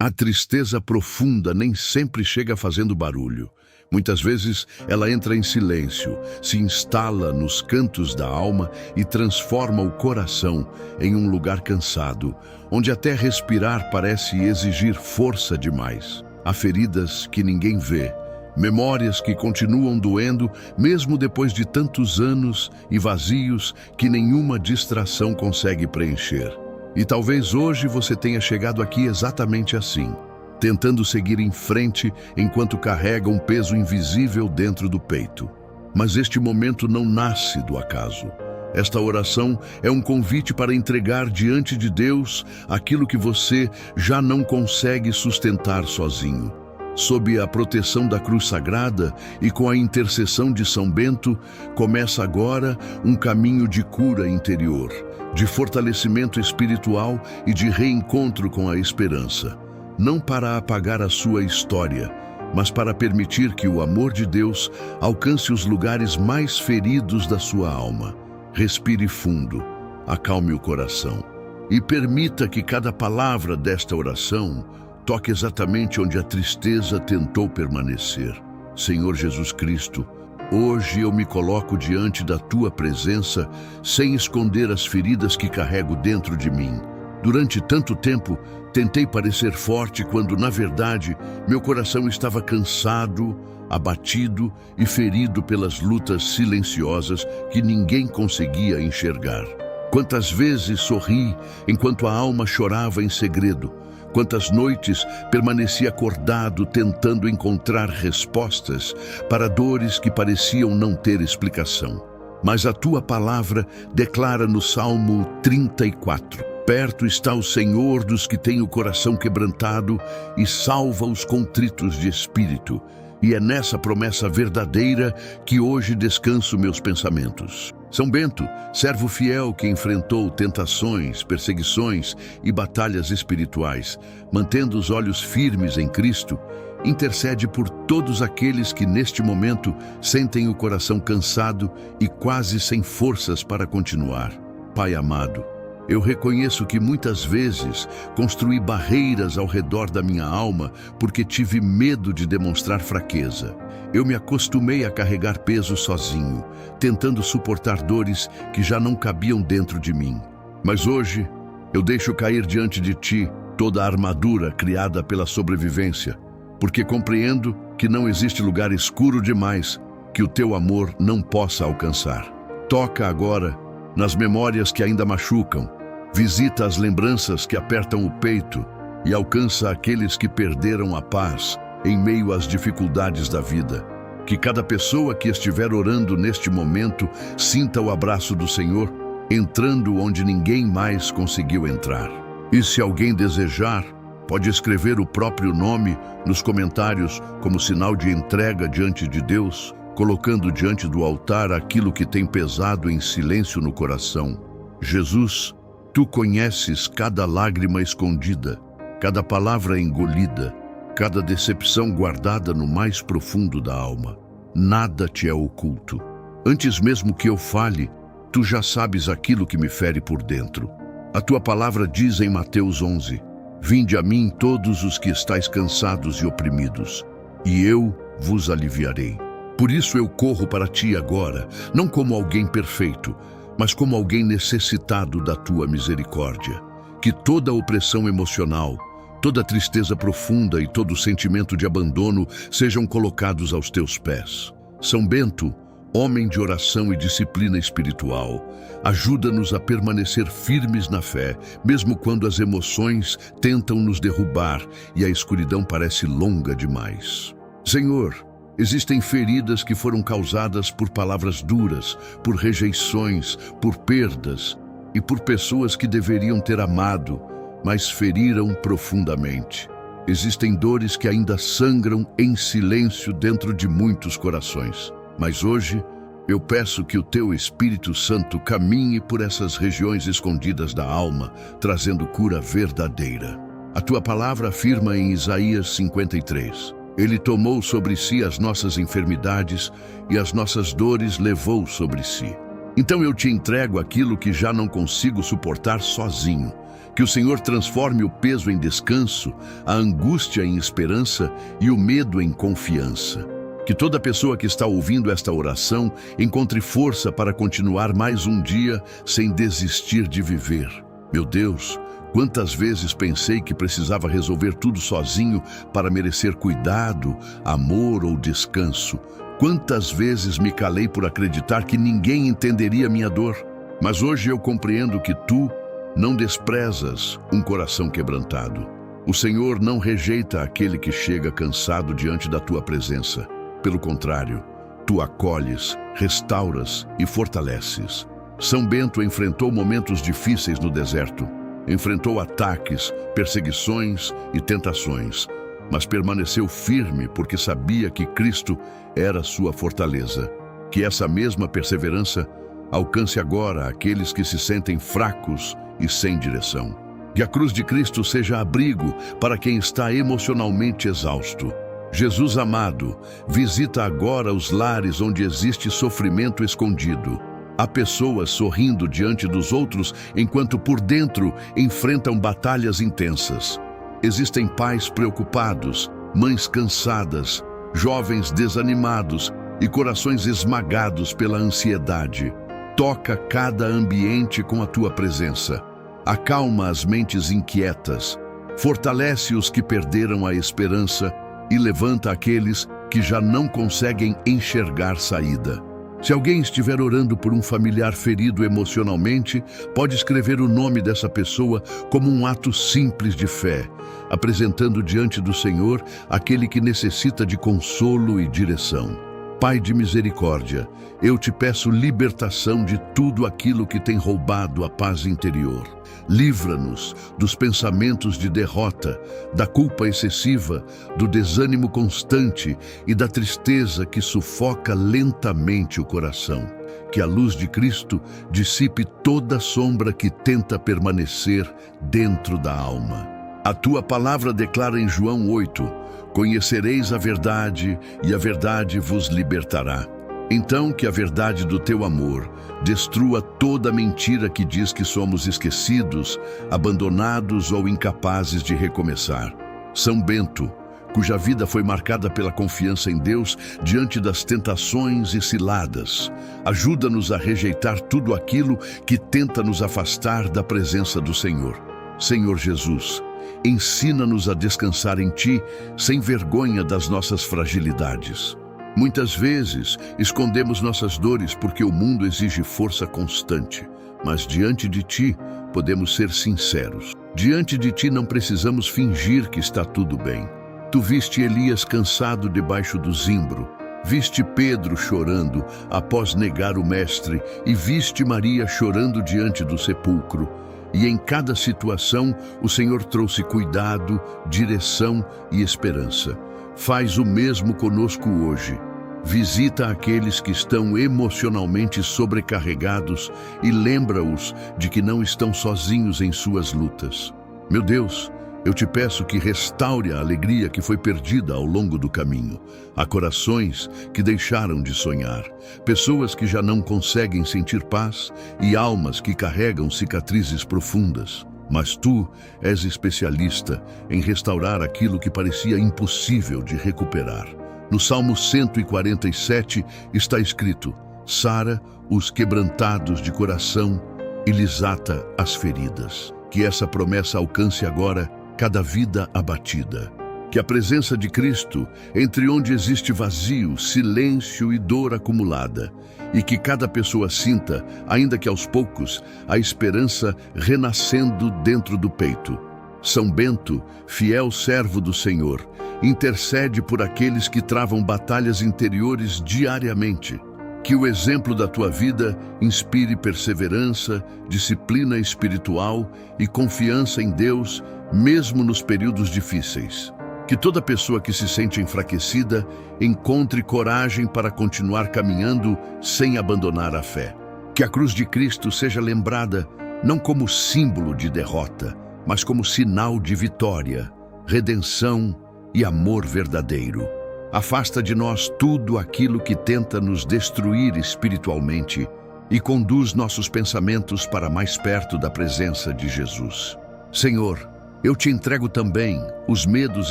A tristeza profunda nem sempre chega fazendo barulho. Muitas vezes ela entra em silêncio, se instala nos cantos da alma e transforma o coração em um lugar cansado, onde até respirar parece exigir força demais. Há feridas que ninguém vê, memórias que continuam doendo mesmo depois de tantos anos e vazios que nenhuma distração consegue preencher. E talvez hoje você tenha chegado aqui exatamente assim, tentando seguir em frente enquanto carrega um peso invisível dentro do peito. Mas este momento não nasce do acaso. Esta oração é um convite para entregar diante de Deus aquilo que você já não consegue sustentar sozinho. Sob a proteção da cruz sagrada e com a intercessão de São Bento, começa agora um caminho de cura interior, de fortalecimento espiritual e de reencontro com a esperança. Não para apagar a sua história, mas para permitir que o amor de Deus alcance os lugares mais feridos da sua alma. Respire fundo, acalme o coração e permita que cada palavra desta oração toque exatamente onde a tristeza tentou permanecer. Senhor Jesus Cristo, hoje eu me coloco diante da Tua presença sem esconder as feridas que carrego dentro de mim. Durante tanto tempo, tentei parecer forte quando, na verdade, meu coração estava cansado, abatido e ferido pelas lutas silenciosas que ninguém conseguia enxergar. Quantas vezes sorri enquanto a alma chorava em segredo. Quantas noites permaneci acordado tentando encontrar respostas para dores que pareciam não ter explicação. Mas a Tua palavra declara no Salmo 34: perto está o Senhor dos que têm o coração quebrantado e salva os contritos de espírito. E é nessa promessa verdadeira que hoje descanso meus pensamentos. São Bento, servo fiel que enfrentou tentações, perseguições e batalhas espirituais, mantendo os olhos firmes em Cristo, intercede por todos aqueles que neste momento sentem o coração cansado e quase sem forças para continuar. Pai amado, eu reconheço que muitas vezes construí barreiras ao redor da minha alma porque tive medo de demonstrar fraqueza. Eu me acostumei a carregar peso sozinho, tentando suportar dores que já não cabiam dentro de mim. Mas hoje, eu deixo cair diante de Ti toda a armadura criada pela sobrevivência, porque compreendo que não existe lugar escuro demais que o Teu amor não possa alcançar. Toca agora nas memórias que ainda machucam, visita as lembranças que apertam o peito e alcança aqueles que perderam a paz em meio às dificuldades da vida. Que cada pessoa que estiver orando neste momento sinta o abraço do Senhor, entrando onde ninguém mais conseguiu entrar. E se alguém desejar, pode escrever o próprio nome nos comentários como sinal de entrega diante de Deus, colocando diante do altar aquilo que tem pesado em silêncio no coração. Jesus, Tu conheces cada lágrima escondida, cada palavra engolida, cada decepção guardada no mais profundo da alma. Nada te é oculto. Antes mesmo que eu fale, Tu já sabes aquilo que me fere por dentro. A Tua palavra diz em Mateus 11, Vinde a mim todos os que estáis cansados e oprimidos, e eu vos aliviarei. Por isso eu corro para Ti agora, não como alguém perfeito, mas como alguém necessitado da Tua misericórdia. Que toda opressão emocional, toda tristeza profunda e todo sentimento de abandono sejam colocados aos Teus pés. São Bento, homem de oração e disciplina espiritual, ajuda-nos a permanecer firmes na fé, mesmo quando as emoções tentam nos derrubar e a escuridão parece longa demais. Senhor, existem feridas que foram causadas por palavras duras, por rejeições, por perdas e por pessoas que deveriam ter amado, mas feriram profundamente. Existem dores que ainda sangram em silêncio dentro de muitos corações. Mas hoje, eu peço que o Teu Espírito Santo caminhe por essas regiões escondidas da alma, trazendo cura verdadeira. A Tua palavra afirma em Isaías 53, Ele tomou sobre si as nossas enfermidades e as nossas dores levou sobre si. Então eu Te entrego aquilo que já não consigo suportar sozinho. Que o Senhor transforme o peso em descanso, a angústia em esperança e o medo em confiança. Que toda pessoa que está ouvindo esta oração encontre força para continuar mais um dia sem desistir de viver. Meu Deus, quantas vezes pensei que precisava resolver tudo sozinho para merecer cuidado, amor ou descanso. Quantas vezes me calei por acreditar que ninguém entenderia minha dor. Mas hoje eu compreendo que tu não desprezas um coração quebrantado. O Senhor não rejeita aquele que chega cansado diante da tua presença. Pelo contrário, tu acolhes, restauras e fortaleces. São Bento enfrentou momentos difíceis no deserto. Enfrentou ataques, perseguições e tentações, mas permaneceu firme porque sabia que Cristo era sua fortaleza. Que essa mesma perseverança alcance agora aqueles que se sentem fracos e sem direção. Que a cruz de Cristo seja abrigo para quem está emocionalmente exausto. Jesus amado, visita agora os lares onde existe sofrimento escondido. Há pessoas sorrindo diante dos outros enquanto por dentro enfrentam batalhas intensas. Existem pais preocupados, mães cansadas, jovens desanimados e corações esmagados pela ansiedade. Toca cada ambiente com a tua presença. Acalma as mentes inquietas. Fortalece os que perderam a esperança e levanta aqueles que já não conseguem enxergar saída. Se alguém estiver orando por um familiar ferido emocionalmente, pode escrever o nome dessa pessoa como um ato simples de fé, apresentando diante do Senhor aquele que necessita de consolo e direção. Pai de misericórdia, eu te peço libertação de tudo aquilo que tem roubado a paz interior. Livra-nos dos pensamentos de derrota, da culpa excessiva, do desânimo constante e da tristeza que sufoca lentamente o coração. Que a luz de Cristo dissipe toda sombra que tenta permanecer dentro da alma. A tua palavra declara em João 8, conhecereis a verdade e a verdade vos libertará. Então que a verdade do teu amor destrua toda mentira que diz que somos esquecidos, abandonados ou incapazes de recomeçar. São Bento, cuja vida foi marcada pela confiança em Deus diante das tentações e ciladas. Ajuda-nos a rejeitar tudo aquilo que tenta nos afastar da presença do Senhor. Senhor Jesus, ensina-nos a descansar em Ti, sem vergonha das nossas fragilidades. Muitas vezes, escondemos nossas dores porque o mundo exige força constante, mas diante de Ti, podemos ser sinceros. Diante de Ti não precisamos fingir que está tudo bem. Tu viste Elias cansado debaixo do zimbro, viste Pedro chorando após negar o Mestre e viste Maria chorando diante do sepulcro. E em cada situação, o Senhor trouxe cuidado, direção e esperança. Faz o mesmo conosco hoje. Visita aqueles que estão emocionalmente sobrecarregados e lembra-os de que não estão sozinhos em suas lutas. Meu Deus, eu te peço que restaure a alegria que foi perdida ao longo do caminho. Há corações que deixaram de sonhar, pessoas que já não conseguem sentir paz e almas que carregam cicatrizes profundas. Mas tu és especialista em restaurar aquilo que parecia impossível de recuperar. No Salmo 147 está escrito: sara os quebrantados de coração e lhes ata as feridas. Que essa promessa alcance agora cada vida abatida. Que a presença de Cristo, entre onde existe vazio, silêncio e dor acumulada, e que cada pessoa sinta, ainda que aos poucos, a esperança renascendo dentro do peito. São Bento, fiel servo do Senhor, intercede por aqueles que travam batalhas interiores diariamente. Que o exemplo da tua vida inspire perseverança, disciplina espiritual e confiança em Deus, mesmo nos períodos difíceis. Que toda pessoa que se sente enfraquecida encontre coragem para continuar caminhando sem abandonar a fé. Que a cruz de Cristo seja lembrada não como símbolo de derrota, mas como sinal de vitória, redenção e amor verdadeiro. Afasta de nós tudo aquilo que tenta nos destruir espiritualmente e conduz nossos pensamentos para mais perto da presença de Jesus. Senhor, eu te entrego também os medos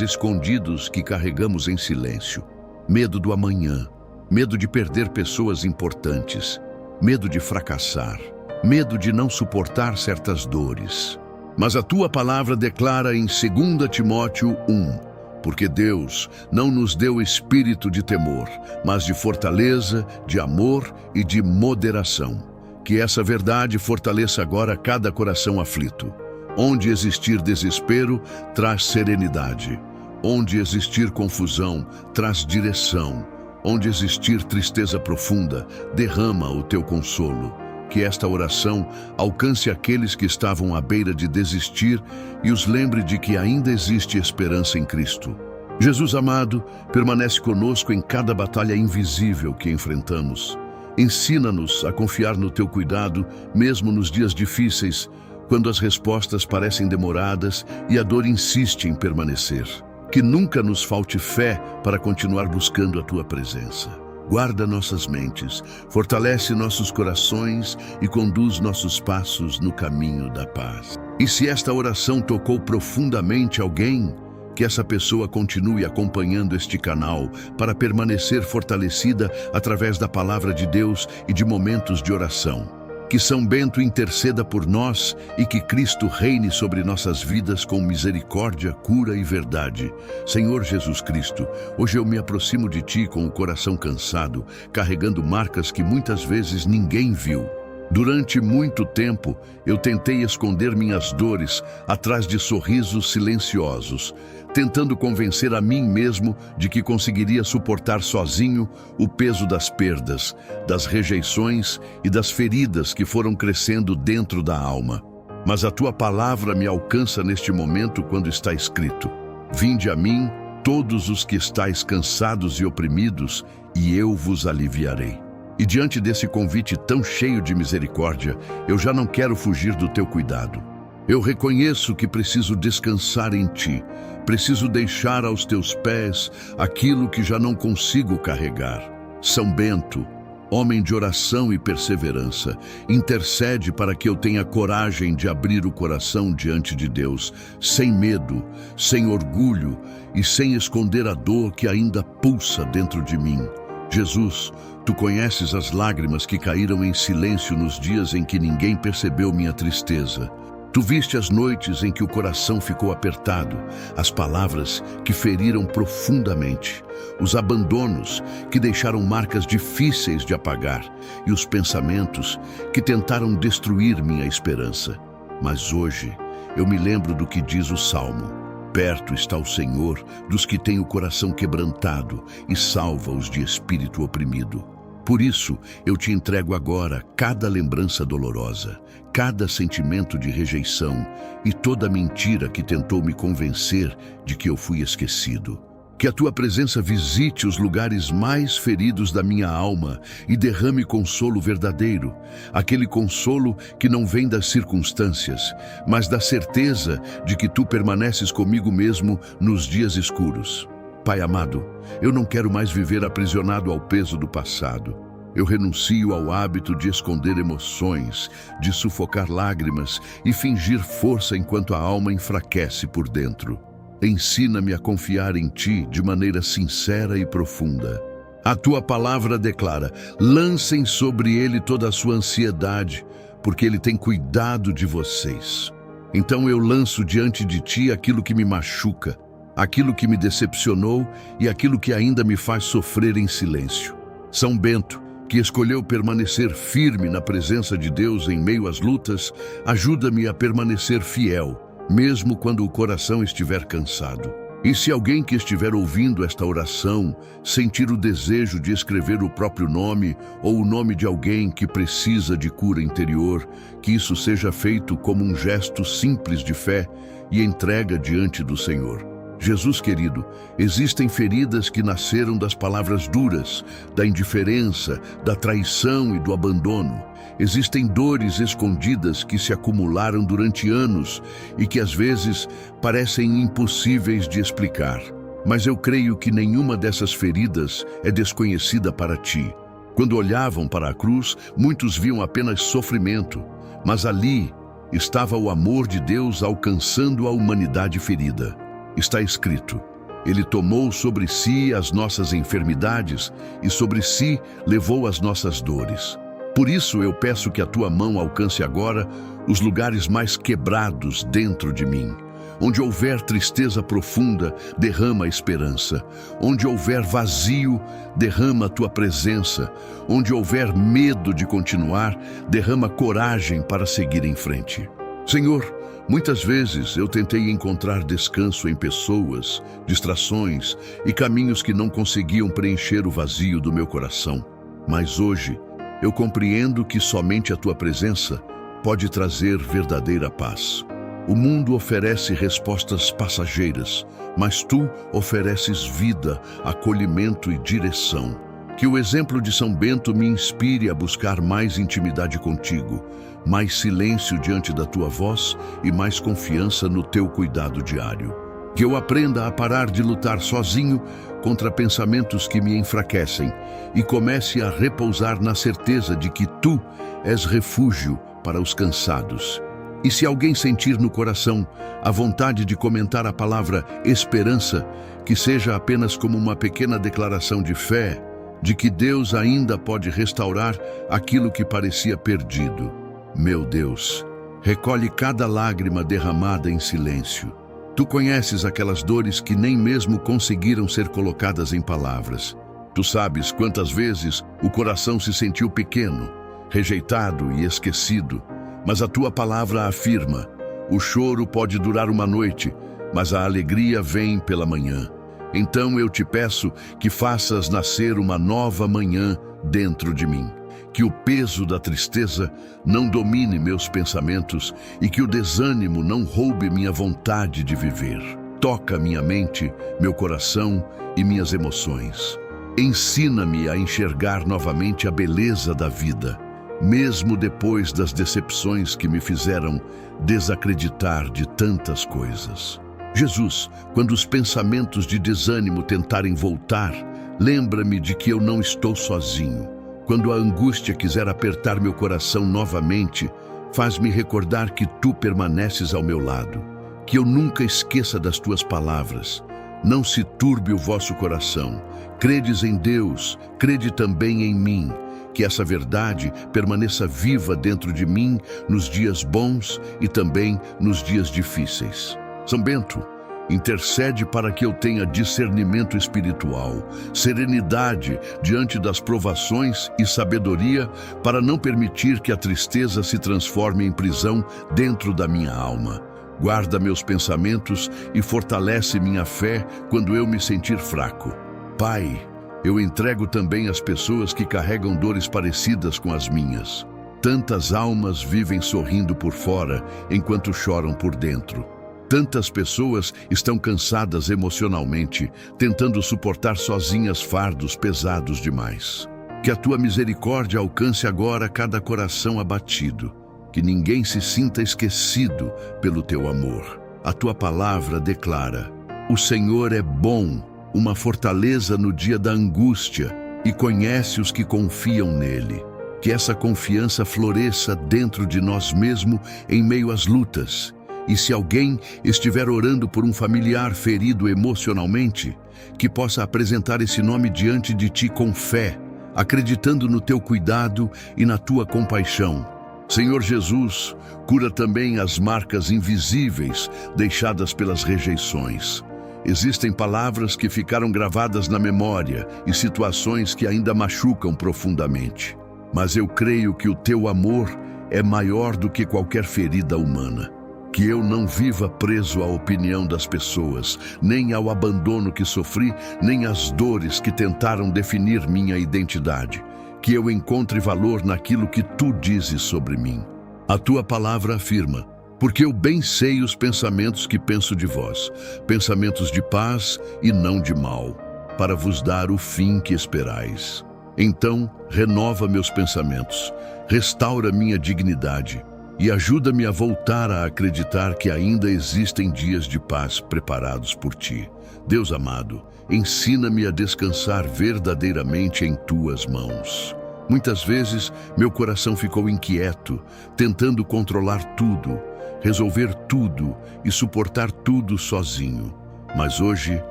escondidos que carregamos em silêncio. Medo do amanhã, medo de perder pessoas importantes, medo de fracassar, medo de não suportar certas dores. Mas a tua palavra declara em 2 Timóteo 1, porque Deus não nos deu espírito de temor, mas de fortaleza, de amor e de moderação. Que essa verdade fortaleça agora cada coração aflito. Onde existir desespero, traz serenidade. Onde existir confusão, traz direção. Onde existir tristeza profunda, derrama o teu consolo. Que esta oração alcance aqueles que estavam à beira de desistir e os lembre de que ainda existe esperança em Cristo. Jesus amado, permanece conosco em cada batalha invisível que enfrentamos. Ensina-nos a confiar no teu cuidado, mesmo nos dias difíceis, quando as respostas parecem demoradas e a dor insiste em permanecer. Que nunca nos falte fé para continuar buscando a tua presença. Guarda nossas mentes, fortalece nossos corações e conduz nossos passos no caminho da paz. E se esta oração tocou profundamente alguém, que essa pessoa continue acompanhando este canal para permanecer fortalecida através da palavra de Deus e de momentos de oração. Que São Bento interceda por nós e que Cristo reine sobre nossas vidas com misericórdia, cura e verdade. Senhor Jesus Cristo, hoje eu me aproximo de Ti com o coração cansado, carregando marcas que muitas vezes ninguém viu. Durante muito tempo, eu tentei esconder minhas dores atrás de sorrisos silenciosos, tentando convencer a mim mesmo de que conseguiria suportar sozinho o peso das perdas, das rejeições e das feridas que foram crescendo dentro da alma. Mas a tua palavra me alcança neste momento quando está escrito: Vinde a mim, todos os que estáis cansados e oprimidos, e eu vos aliviarei. E diante desse convite tão cheio de misericórdia, eu já não quero fugir do teu cuidado. Eu reconheço que preciso descansar em Ti, preciso deixar aos Teus pés aquilo que já não consigo carregar. São Bento, homem de oração e perseverança, intercede para que eu tenha coragem de abrir o coração diante de Deus, sem medo, sem orgulho e sem esconder a dor que ainda pulsa dentro de mim. Jesus, Tu conheces as lágrimas que caíram em silêncio nos dias em que ninguém percebeu minha tristeza. Tu viste as noites em que o coração ficou apertado, as palavras que feriram profundamente, os abandonos que deixaram marcas difíceis de apagar e os pensamentos que tentaram destruir minha esperança. Mas hoje eu me lembro do que diz o Salmo: perto está o Senhor dos que têm o coração quebrantado e salva-os de espírito oprimido. Por isso, eu te entrego agora cada lembrança dolorosa, cada sentimento de rejeição e toda mentira que tentou me convencer de que eu fui esquecido. Que a tua presença visite os lugares mais feridos da minha alma e derrame consolo verdadeiro, aquele consolo que não vem das circunstâncias, mas da certeza de que tu permaneces comigo mesmo nos dias escuros. Pai amado, eu não quero mais viver aprisionado ao peso do passado. Eu renuncio ao hábito de esconder emoções, de sufocar lágrimas e fingir força enquanto a alma enfraquece por dentro. Ensina-me a confiar em Ti de maneira sincera e profunda. A Tua palavra declara: lancem sobre Ele toda a sua ansiedade, porque Ele tem cuidado de vocês. Então eu lanço diante de Ti aquilo que me machuca, aquilo que me decepcionou e aquilo que ainda me faz sofrer em silêncio. São Bento, que escolheu permanecer firme na presença de Deus em meio às lutas, ajuda-me a permanecer fiel, mesmo quando o coração estiver cansado. E se alguém que estiver ouvindo esta oração sentir o desejo de escrever o próprio nome ou o nome de alguém que precisa de cura interior, que isso seja feito como um gesto simples de fé e entrega diante do Senhor. Jesus querido, existem feridas que nasceram das palavras duras, da indiferença, da traição e do abandono. Existem dores escondidas que se acumularam durante anos e que às vezes parecem impossíveis de explicar. Mas eu creio que nenhuma dessas feridas é desconhecida para Ti. Quando olhavam para a cruz, muitos viam apenas sofrimento, mas ali estava o amor de Deus alcançando a humanidade ferida. Está escrito: Ele tomou sobre si as nossas enfermidades e sobre si levou as nossas dores. Por isso eu peço que a tua mão alcance agora os lugares mais quebrados dentro de mim. Onde houver tristeza profunda, derrama a esperança. Onde houver vazio, derrama a tua presença. Onde houver medo de continuar, derrama coragem para seguir em frente. Senhor, muitas vezes eu tentei encontrar descanso em pessoas, distrações e caminhos que não conseguiam preencher o vazio do meu coração. Mas hoje, eu compreendo que somente a tua presença pode trazer verdadeira paz. O mundo oferece respostas passageiras, mas tu ofereces vida, acolhimento e direção. Que o exemplo de São Bento me inspire a buscar mais intimidade contigo, mais silêncio diante da tua voz e mais confiança no teu cuidado diário. Que eu aprenda a parar de lutar sozinho contra pensamentos que me enfraquecem e comece a repousar na certeza de que tu és refúgio para os cansados. E se alguém sentir no coração a vontade de comentar a palavra esperança, que seja apenas como uma pequena declaração de fé, de que Deus ainda pode restaurar aquilo que parecia perdido. Meu Deus, recolhe cada lágrima derramada em silêncio. Tu conheces aquelas dores que nem mesmo conseguiram ser colocadas em palavras. Tu sabes quantas vezes o coração se sentiu pequeno, rejeitado e esquecido. Mas a tua palavra afirma: o choro pode durar uma noite, mas a alegria vem pela manhã. Então eu te peço que faças nascer uma nova manhã dentro de mim. Que o peso da tristeza não domine meus pensamentos e que o desânimo não roube minha vontade de viver. Toca minha mente, meu coração e minhas emoções. Ensina-me a enxergar novamente a beleza da vida, mesmo depois das decepções que me fizeram desacreditar de tantas coisas. Jesus, quando os pensamentos de desânimo tentarem voltar, lembra-me de que eu não estou sozinho. Quando a angústia quiser apertar meu coração novamente, faz-me recordar que tu permaneces ao meu lado. Que eu nunca esqueça das tuas palavras. Não se turbe o vosso coração. Credes em Deus, crede também em mim. Que essa verdade permaneça viva dentro de mim nos dias bons e também nos dias difíceis. São Bento, intercede para que eu tenha discernimento espiritual, serenidade diante das provações e sabedoria para não permitir que a tristeza se transforme em prisão dentro da minha alma. Guarda meus pensamentos e fortalece minha fé quando eu me sentir fraco. Pai, eu entrego também as pessoas que carregam dores parecidas com as minhas. Tantas almas vivem sorrindo por fora enquanto choram por dentro. Tantas pessoas estão cansadas emocionalmente, tentando suportar sozinhas fardos pesados demais. Que a tua misericórdia alcance agora cada coração abatido. Que ninguém se sinta esquecido pelo teu amor. A tua palavra declara: o Senhor é bom, uma fortaleza no dia da angústia, e conhece os que confiam nele. Que essa confiança floresça dentro de nós mesmos em meio às lutas. E se alguém estiver orando por um familiar ferido emocionalmente, que possa apresentar esse nome diante de ti com fé, acreditando no teu cuidado e na tua compaixão. Senhor Jesus, cura também as marcas invisíveis deixadas pelas rejeições. Existem palavras que ficaram gravadas na memória e situações que ainda machucam profundamente. Mas eu creio que o teu amor é maior do que qualquer ferida humana. Que eu não viva preso à opinião das pessoas, nem ao abandono que sofri, nem às dores que tentaram definir minha identidade. Que eu encontre valor naquilo que tu dizes sobre mim. A tua palavra afirma: porque eu bem sei os pensamentos que penso de vós, pensamentos de paz e não de mal, para vos dar o fim que esperais. Então, renova meus pensamentos, restaura minha dignidade e ajuda-me a voltar a acreditar que ainda existem dias de paz preparados por ti. Deus amado, ensina-me a descansar verdadeiramente em tuas mãos. Muitas vezes, meu coração ficou inquieto, tentando controlar tudo, resolver tudo e suportar tudo sozinho. Mas hoje,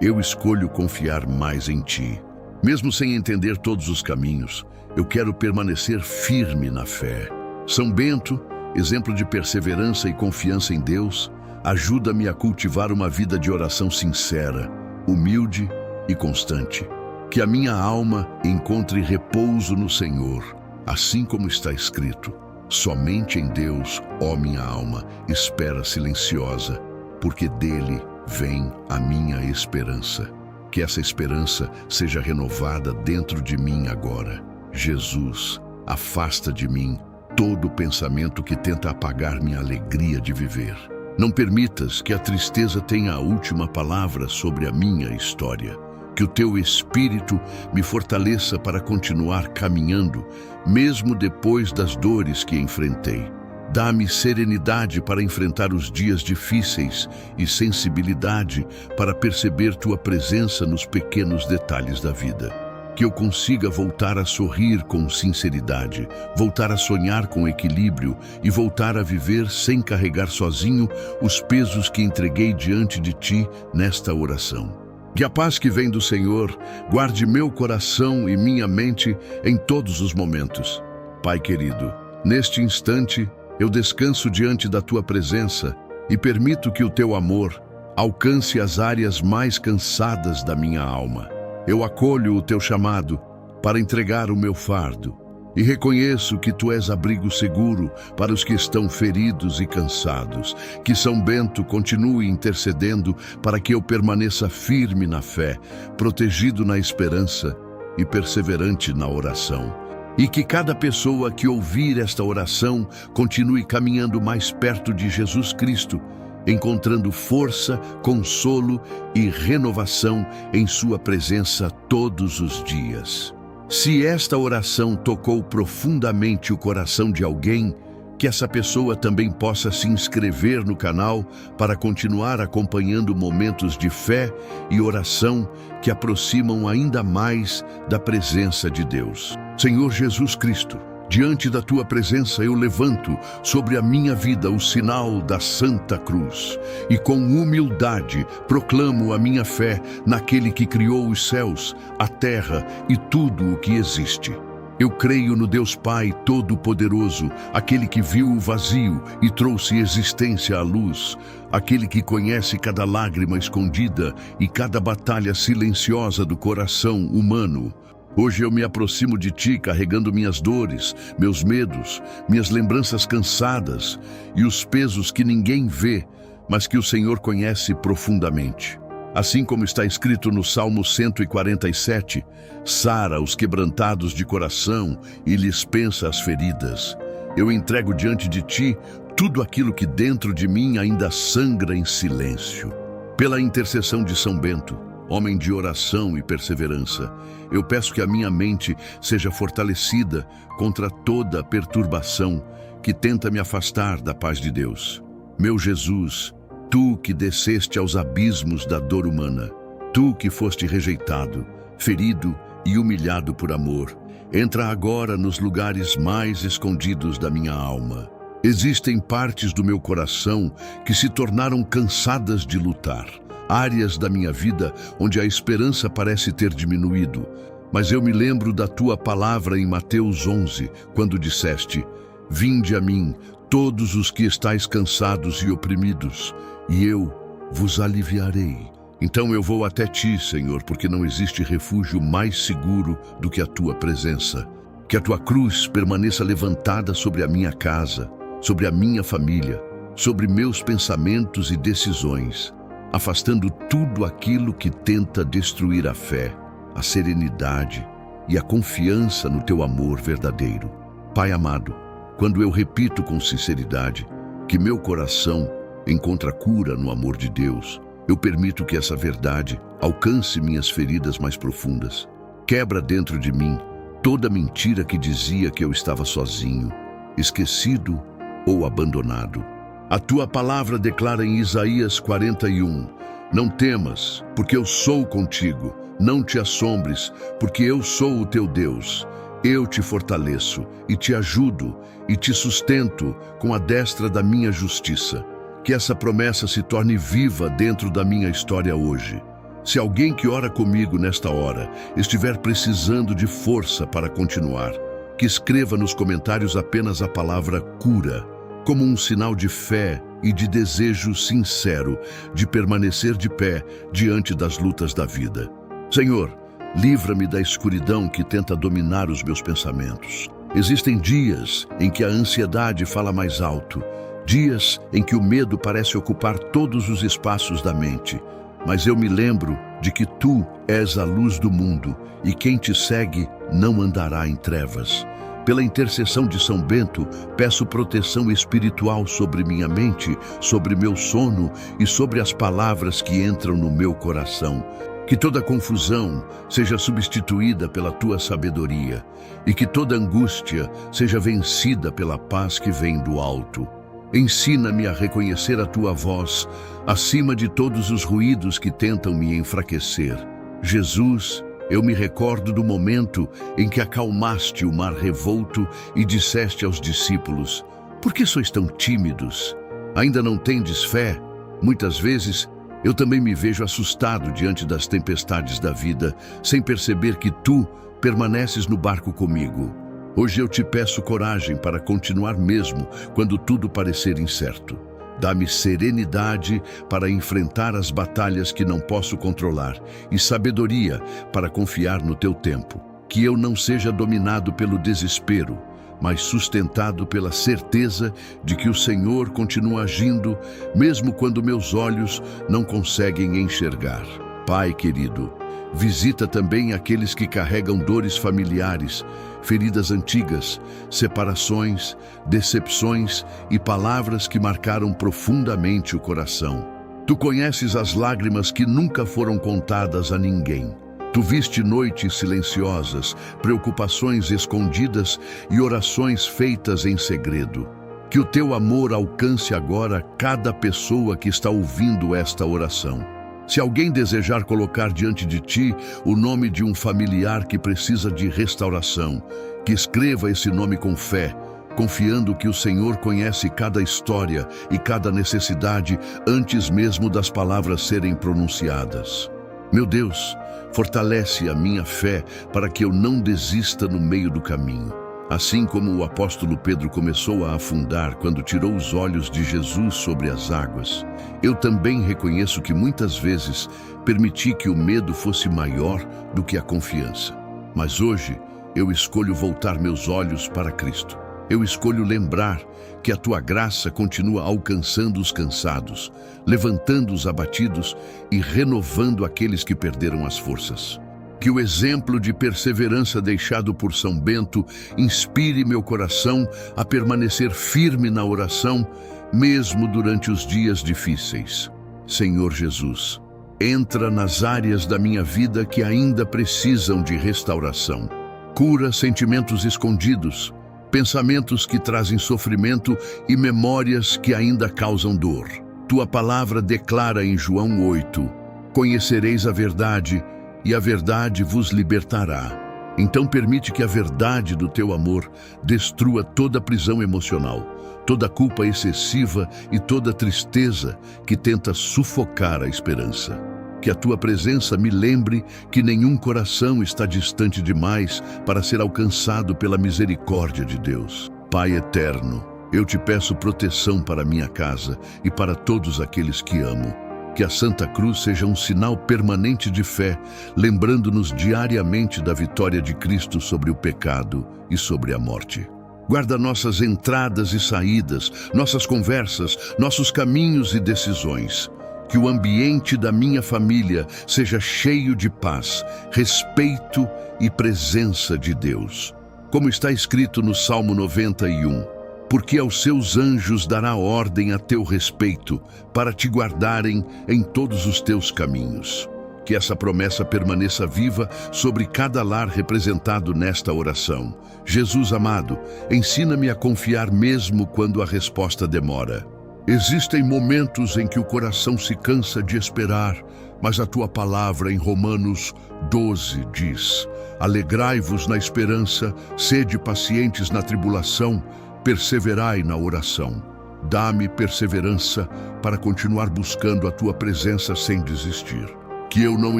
eu escolho confiar mais em Ti. Mesmo sem entender todos os caminhos, eu quero permanecer firme na fé. São Bento, exemplo de perseverança e confiança em Deus, ajuda-me a cultivar uma vida de oração sincera, humilde e constante. Que a minha alma encontre repouso no Senhor, assim como está escrito: somente em Deus, ó minha alma, espera silenciosa, porque dele vem a minha esperança. Que essa esperança seja renovada dentro de mim agora. Jesus, afasta de mim todo pensamento que tenta apagar minha alegria de viver. Não permitas que a tristeza tenha a última palavra sobre a minha história. Que o Teu Espírito me fortaleça para continuar caminhando, mesmo depois das dores que enfrentei. Dá-me serenidade para enfrentar os dias difíceis e sensibilidade para perceber Tua presença nos pequenos detalhes da vida. Que eu consiga voltar a sorrir com sinceridade, voltar a sonhar com equilíbrio e voltar a viver sem carregar sozinho os pesos que entreguei diante de Ti nesta oração. Que a paz que vem do Senhor guarde meu coração e minha mente em todos os momentos. Pai querido, neste instante eu descanso diante da Tua presença e permito que o Teu amor alcance as áreas mais cansadas da minha alma. Eu acolho o Teu chamado para entregar o meu fardo e reconheço que Tu és abrigo seguro para os que estão feridos e cansados. Que São Bento continue intercedendo para que eu permaneça firme na fé, protegido na esperança e perseverante na oração. E que cada pessoa que ouvir esta oração continue caminhando mais perto de Jesus Cristo, encontrando força, consolo e renovação em Sua presença todos os dias. Se esta oração tocou profundamente o coração de alguém, que essa pessoa também possa se inscrever no canal para continuar acompanhando momentos de fé e oração que aproximam ainda mais da presença de Deus. Senhor Jesus Cristo, diante da Tua presença eu levanto sobre a minha vida o sinal da Santa Cruz e com humildade proclamo a minha fé naquele que criou os céus, a terra e tudo o que existe. Eu creio no Deus Pai Todo-Poderoso, aquele que viu o vazio e trouxe existência à luz, aquele que conhece cada lágrima escondida e cada batalha silenciosa do coração humano. Hoje eu me aproximo de Ti carregando minhas dores, meus medos, minhas lembranças cansadas e os pesos que ninguém vê, mas que o Senhor conhece profundamente. Assim como está escrito no Salmo 147, sara os quebrantados de coração e lhes pensa as feridas. Eu entrego diante de Ti tudo aquilo que dentro de mim ainda sangra em silêncio. Pela intercessão de São Bento, homem de oração e perseverança, eu peço que a minha mente seja fortalecida contra toda perturbação que tenta me afastar da paz de Deus. Meu Jesus, Tu que desceste aos abismos da dor humana, Tu que foste rejeitado, ferido e humilhado por amor, entra agora nos lugares mais escondidos da minha alma. Existem partes do meu coração que se tornaram cansadas de lutar, áreas da minha vida onde a esperança parece ter diminuído, mas eu me lembro da Tua palavra em Mateus 11, quando disseste: vinde a mim, todos os que estáis cansados e oprimidos, e eu vos aliviarei. Então eu vou até Ti, Senhor, porque não existe refúgio mais seguro do que a Tua presença. Que a Tua cruz permaneça levantada sobre a minha casa, sobre a minha família, sobre meus pensamentos e decisões, afastando tudo aquilo que tenta destruir a fé, a serenidade e a confiança no Teu amor verdadeiro. Pai amado, quando eu repito com sinceridade que meu coração encontra cura no amor de Deus, eu permito que essa verdade alcance minhas feridas mais profundas. Quebra dentro de mim toda mentira que dizia que eu estava sozinho, esquecido ou abandonado. A Tua palavra declara em Isaías 41, não temas, porque eu sou contigo, não te assombres, porque eu sou o teu Deus, Eu te fortaleço e te ajudo e te sustento com a destra da minha justiça. Que essa promessa se torne viva dentro da minha história hoje. Se alguém que ora comigo nesta hora estiver precisando de força para continuar, que escreva nos comentários apenas a palavra cura, como um sinal de fé e de desejo sincero de permanecer de pé diante das lutas da vida. Senhor, livra-me da escuridão que tenta dominar os meus pensamentos. Existem dias em que a ansiedade fala mais alto, dias em que o medo parece ocupar todos os espaços da mente. Mas eu me lembro de que Tu és a luz do mundo e quem Te segue não andará em trevas. Pela intercessão de São Bento, peço proteção espiritual sobre minha mente, sobre meu sono e sobre as palavras que entram no meu coração. Que toda confusão seja substituída pela Tua sabedoria e que toda angústia seja vencida pela paz que vem do alto. Ensina-me a reconhecer a Tua voz acima de todos os ruídos que tentam me enfraquecer. Jesus, eu me recordo do momento em que acalmaste o mar revolto e disseste aos discípulos: por que sois tão tímidos? Ainda não tendes fé? Muitas vezes eu também me vejo assustado diante das tempestades da vida, sem perceber que Tu permaneces no barco comigo. Hoje eu te peço coragem para continuar mesmo quando tudo parecer incerto. Dá-me serenidade para enfrentar as batalhas que não posso controlar e sabedoria para confiar no Teu tempo. Que eu não seja dominado pelo desespero, mas sustentado pela certeza de que o Senhor continua agindo, mesmo quando meus olhos não conseguem enxergar. Pai querido, visita também aqueles que carregam dores familiares, feridas antigas, separações, decepções e palavras que marcaram profundamente o coração. Tu conheces as lágrimas que nunca foram contadas a ninguém. Tu viste noites silenciosas, preocupações escondidas e orações feitas em segredo. Que o Teu amor alcance agora cada pessoa que está ouvindo esta oração. Se alguém desejar colocar diante de Ti o nome de um familiar que precisa de restauração, que escreva esse nome com fé, confiando que o Senhor conhece cada história e cada necessidade antes mesmo das palavras serem pronunciadas. Meu Deus, fortalece a minha fé para que eu não desista no meio do caminho. Assim como o apóstolo Pedro começou a afundar quando tirou os olhos de Jesus sobre as águas, eu também reconheço que muitas vezes permiti que o medo fosse maior do que a confiança. Mas hoje eu escolho voltar meus olhos para Cristo. Eu escolho lembrar que a Tua graça continua alcançando os cansados, levantando os abatidos e renovando aqueles que perderam as forças. Que o exemplo de perseverança deixado por São Bento inspire meu coração a permanecer firme na oração, mesmo durante os dias difíceis. Senhor Jesus, entra nas áreas da minha vida que ainda precisam de restauração. Cura sentimentos escondidos, pensamentos que trazem sofrimento e memórias que ainda causam dor. Tua palavra declara em João 8: conhecereis a verdade, e a verdade vos libertará. Então permite que a verdade do Teu amor destrua toda prisão emocional, toda culpa excessiva e toda tristeza que tenta sufocar a esperança. Que a Tua presença me lembre que nenhum coração está distante demais para ser alcançado pela misericórdia de Deus. Pai eterno, eu Te peço proteção para minha casa e para todos aqueles que amo. Que a Santa Cruz seja um sinal permanente de fé, lembrando-nos diariamente da vitória de Cristo sobre o pecado e sobre a morte. Guarda nossas entradas e saídas, nossas conversas, nossos caminhos e decisões. Que o ambiente da minha família seja cheio de paz, respeito e presença de Deus. Como está escrito no Salmo 91, porque aos seus anjos dará ordem a teu respeito, para te guardarem em todos os teus caminhos. Que essa promessa permaneça viva sobre cada lar representado nesta oração. Jesus amado, ensina-me a confiar mesmo quando a resposta demora. Existem momentos em que o coração se cansa de esperar, Mas a tua palavra em Romanos 12 diz: alegrai-vos na esperança, sede pacientes na tribulação, perseverai na oração. Dá-me perseverança para continuar buscando a tua presença sem desistir. Que eu não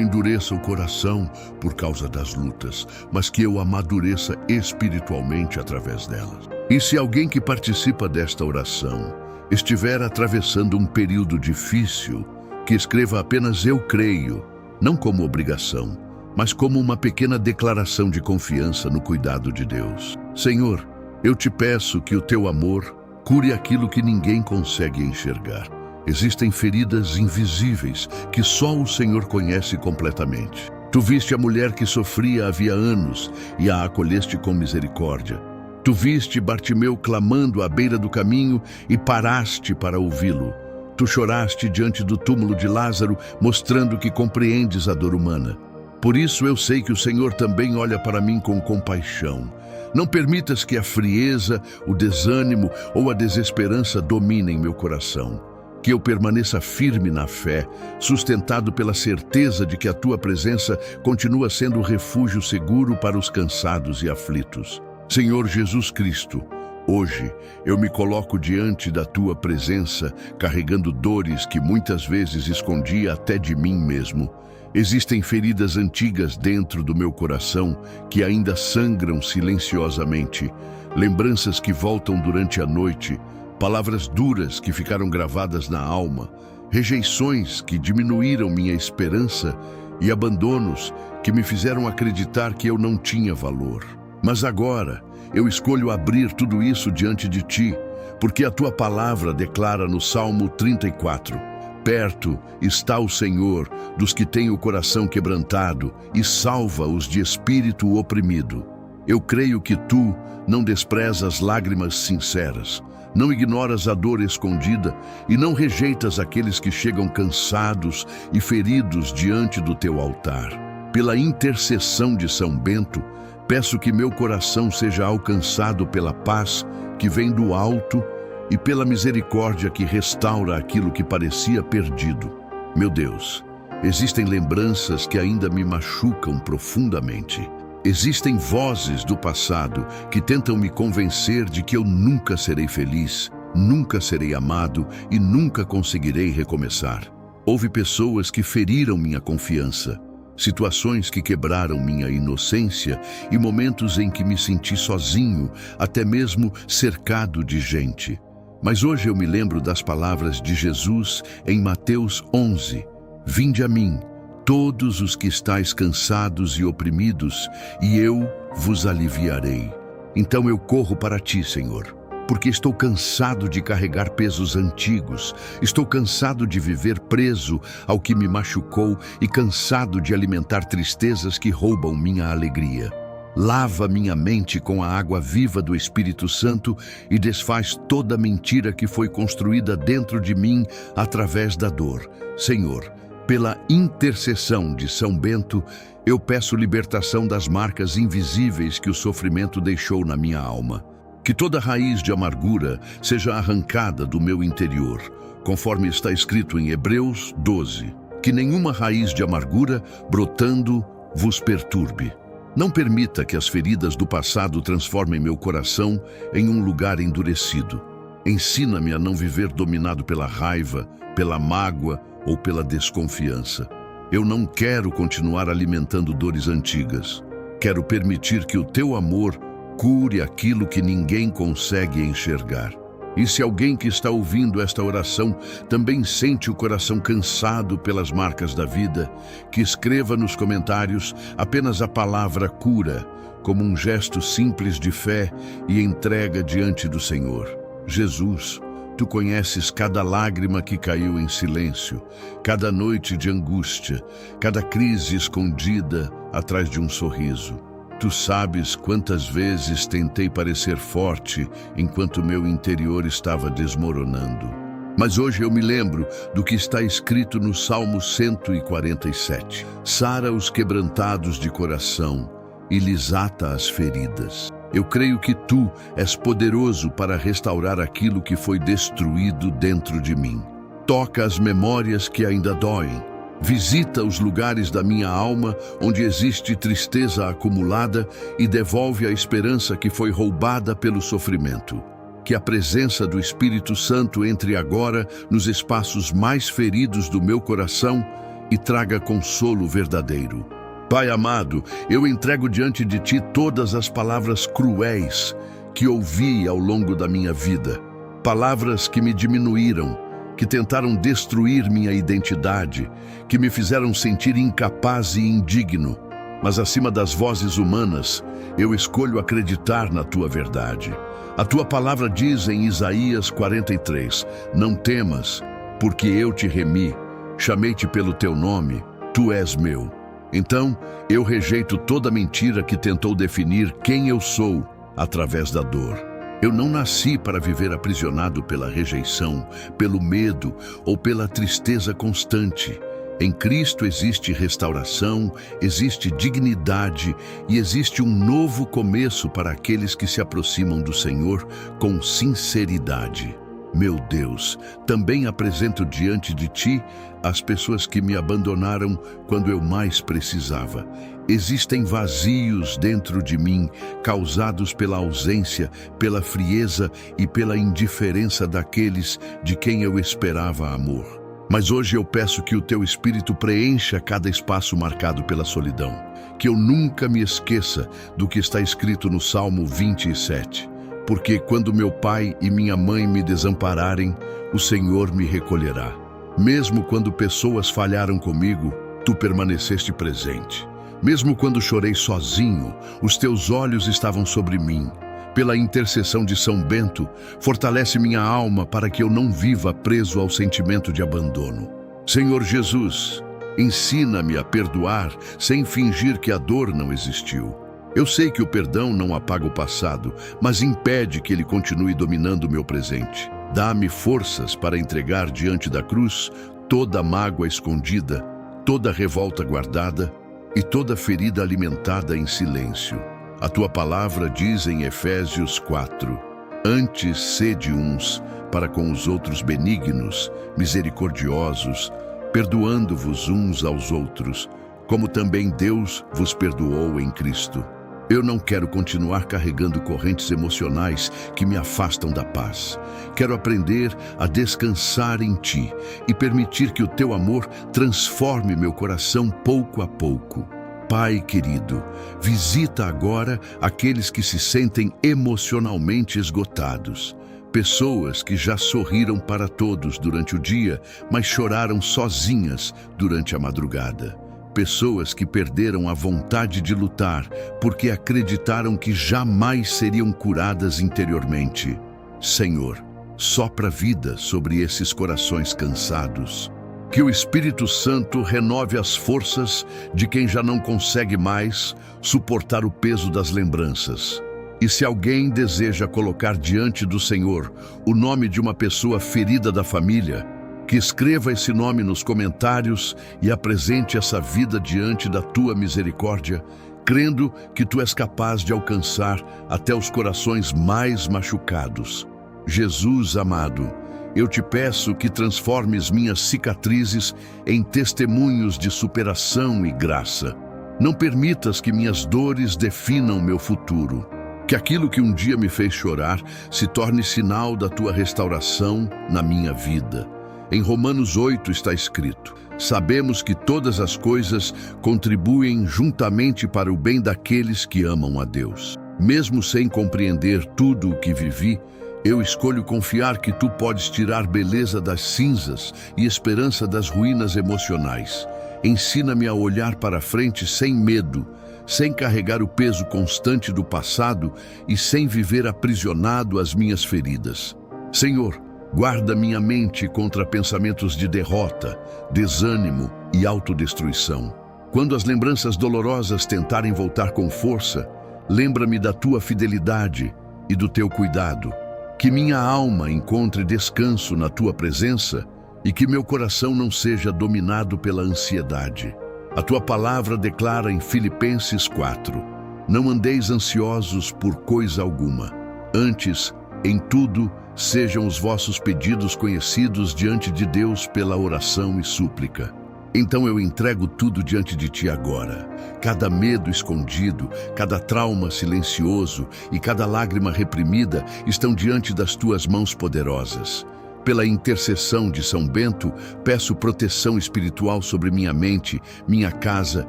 endureça o coração por causa das lutas, mas que eu amadureça espiritualmente através delas. E se alguém que participa desta oração estiver atravessando um período difícil, que escreva apenas "eu creio", não como obrigação, mas como uma pequena declaração de confiança no cuidado de Deus. Senhor, eu te peço que o teu amor cure aquilo que ninguém consegue enxergar. Existem feridas invisíveis que só o Senhor conhece completamente. Tu viste a mulher que sofria havia anos e a acolheste com misericórdia. Tu viste Bartimeu clamando à beira do caminho e paraste para ouvi-lo. Tu choraste diante do túmulo de Lázaro, mostrando que compreendes a dor humana. Por isso eu sei que o Senhor também olha para mim com compaixão. Não permitas que a frieza, o desânimo ou a desesperança dominem meu coração. Que eu permaneça firme na fé, sustentado pela certeza de que a tua presença continua sendo refúgio seguro para os cansados e aflitos. Senhor Jesus Cristo, hoje eu me coloco diante da tua presença, carregando dores que muitas vezes escondia até de mim mesmo. Existem feridas antigas dentro do meu coração que ainda sangram silenciosamente, lembranças que voltam durante a noite, palavras duras que ficaram gravadas na alma, rejeições que diminuíram minha esperança e abandonos que me fizeram acreditar que eu não tinha valor. Mas agora eu escolho abrir tudo isso diante de ti, porque a tua palavra declara no Salmo 34: perto está o Senhor dos que têm o coração quebrantado e salva os de espírito oprimido. Eu creio que tu não desprezas lágrimas sinceras, não ignoras a dor escondida e não rejeitas aqueles que chegam cansados e feridos diante do teu altar. Pela intercessão de São Bento, peço que meu coração seja alcançado pela paz que vem do alto e pela misericórdia que restaura aquilo que parecia perdido. Meu Deus, existem lembranças que ainda me machucam profundamente. Existem vozes do passado que tentam me convencer de que eu nunca serei feliz, nunca serei amado e nunca conseguirei recomeçar. Houve pessoas que feriram minha confiança, situações que quebraram minha inocência e momentos em que me senti sozinho, até mesmo cercado de gente. Mas hoje eu me lembro das palavras de Jesus em Mateus 11. Vinde a mim, todos os que estáis cansados e oprimidos, e eu vos aliviarei. Então eu corro para ti, Senhor, porque estou cansado de carregar pesos antigos, estou cansado de viver preso ao que me machucou e cansado de alimentar tristezas que roubam minha alegria. Lava minha mente com a água viva do Espírito Santo e desfaz toda mentira que foi construída dentro de mim através da dor. Senhor, pela intercessão de São Bento, eu peço libertação das marcas invisíveis que o sofrimento deixou na minha alma. Que toda raiz de amargura seja arrancada do meu interior, conforme está escrito em Hebreus 12. Que nenhuma raiz de amargura, brotando, vos perturbe. Não permita que as feridas do passado transformem meu coração em um lugar endurecido. Ensina-me a não viver dominado pela raiva, pela mágoa ou pela desconfiança. Eu não quero continuar alimentando dores antigas. Quero permitir que o teu amor cure aquilo que ninguém consegue enxergar. E se alguém que está ouvindo esta oração também sente o coração cansado pelas marcas da vida, que escreva nos comentários apenas a palavra cura, como um gesto simples de fé e entrega diante do Senhor. Jesus, tu conheces cada lágrima que caiu em silêncio, cada noite de angústia, cada crise escondida atrás de um sorriso. Tu sabes quantas vezes tentei parecer forte enquanto meu interior estava desmoronando. Mas hoje eu me lembro do que está escrito no Salmo 147. Sara os quebrantados de coração e lhes ata as feridas. Eu creio que tu és poderoso para restaurar aquilo que foi destruído dentro de mim. Toca as memórias que ainda doem, Visita os lugares da minha alma onde existe tristeza acumulada e devolve a esperança que foi roubada pelo sofrimento. Que a presença do Espírito Santo entre agora nos espaços mais feridos do meu coração e traga consolo verdadeiro. Pai amado, eu entrego diante de Ti todas as palavras cruéis que ouvi ao longo da minha vida. Palavras que me diminuíram, que tentaram destruir minha identidade, que me fizeram sentir incapaz e indigno. Mas acima das vozes humanas, eu escolho acreditar na Tua verdade. A Tua palavra diz em Isaías 43, não temas, porque eu te remi, chamei-te pelo teu nome, tu és meu. Então, eu rejeito toda mentira que tentou definir quem eu sou através da dor. Eu não nasci para viver aprisionado pela rejeição, pelo medo ou pela tristeza constante. Em Cristo existe restauração, existe dignidade e existe um novo começo para aqueles que se aproximam do Senhor com sinceridade. Meu Deus, também apresento diante de Ti as pessoas que me abandonaram quando eu mais precisava. Existem vazios dentro de mim, causados pela ausência, pela frieza e pela indiferença daqueles de quem eu esperava amor. Mas hoje eu peço que o Teu Espírito preencha cada espaço marcado pela solidão. Que eu nunca me esqueça do que está escrito no Salmo 27. Porque quando meu pai e minha mãe me desampararem, o Senhor me recolherá. Mesmo quando pessoas falharam comigo, Tu permaneceste presente. Mesmo quando chorei sozinho, os Teus olhos estavam sobre mim. Pela intercessão de São Bento, fortalece minha alma para que eu não viva preso ao sentimento de abandono. Senhor Jesus, ensina-me a perdoar sem fingir que a dor não existiu. Eu sei que o perdão não apaga o passado, mas impede que ele continue dominando o meu presente. Dá-me forças para entregar diante da cruz toda mágoa escondida, toda revolta guardada e toda ferida alimentada em silêncio. A Tua palavra diz em Efésios 4, antes sede uns para com os outros benignos, misericordiosos, perdoando-vos uns aos outros, como também Deus vos perdoou em Cristo. Eu não quero continuar carregando correntes emocionais que me afastam da paz. Quero aprender a descansar em Ti e permitir que o Teu amor transforme meu coração pouco a pouco. Pai querido, visita agora aqueles que se sentem emocionalmente esgotados. Pessoas que já sorriram para todos durante o dia, mas choraram sozinhas durante a madrugada. Pessoas que perderam a vontade de lutar porque acreditaram que jamais seriam curadas interiormente. Senhor, sopra vida sobre esses corações cansados. Que o Espírito Santo renove as forças de quem já não consegue mais suportar o peso das lembranças. E se alguém deseja colocar diante do Senhor o nome de uma pessoa ferida da família, que escreva esse nome nos comentários e apresente essa vida diante da Tua misericórdia, crendo que Tu és capaz de alcançar até os corações mais machucados. Jesus amado, eu Te peço que transformes minhas cicatrizes em testemunhos de superação e graça. Não permitas que minhas dores definam meu futuro. Que aquilo que um dia me fez chorar se torne sinal da Tua restauração na minha vida. Em Romanos 8 está escrito: sabemos que todas as coisas contribuem juntamente para o bem daqueles que amam a Deus. Mesmo sem compreender tudo o que vivi, eu escolho confiar que Tu podes tirar beleza das cinzas e esperança das ruínas emocionais. Ensina-me a olhar para frente sem medo, sem carregar o peso constante do passado e sem viver aprisionado às minhas feridas. Senhor, guarda minha mente contra pensamentos de derrota, desânimo e autodestruição. Quando as lembranças dolorosas tentarem voltar com força, lembra-me da Tua fidelidade e do Teu cuidado. Que minha alma encontre descanso na Tua presença e que meu coração não seja dominado pela ansiedade. A Tua palavra declara em Filipenses 4, não andeis ansiosos por coisa alguma. Antes, em tudo, sejam os vossos pedidos conhecidos diante de Deus pela oração e súplica. Então eu entrego tudo diante de ti agora. Cada medo escondido, cada trauma silencioso e cada lágrima reprimida estão diante das tuas mãos poderosas. Pela intercessão de São Bento, peço proteção espiritual sobre minha mente, minha casa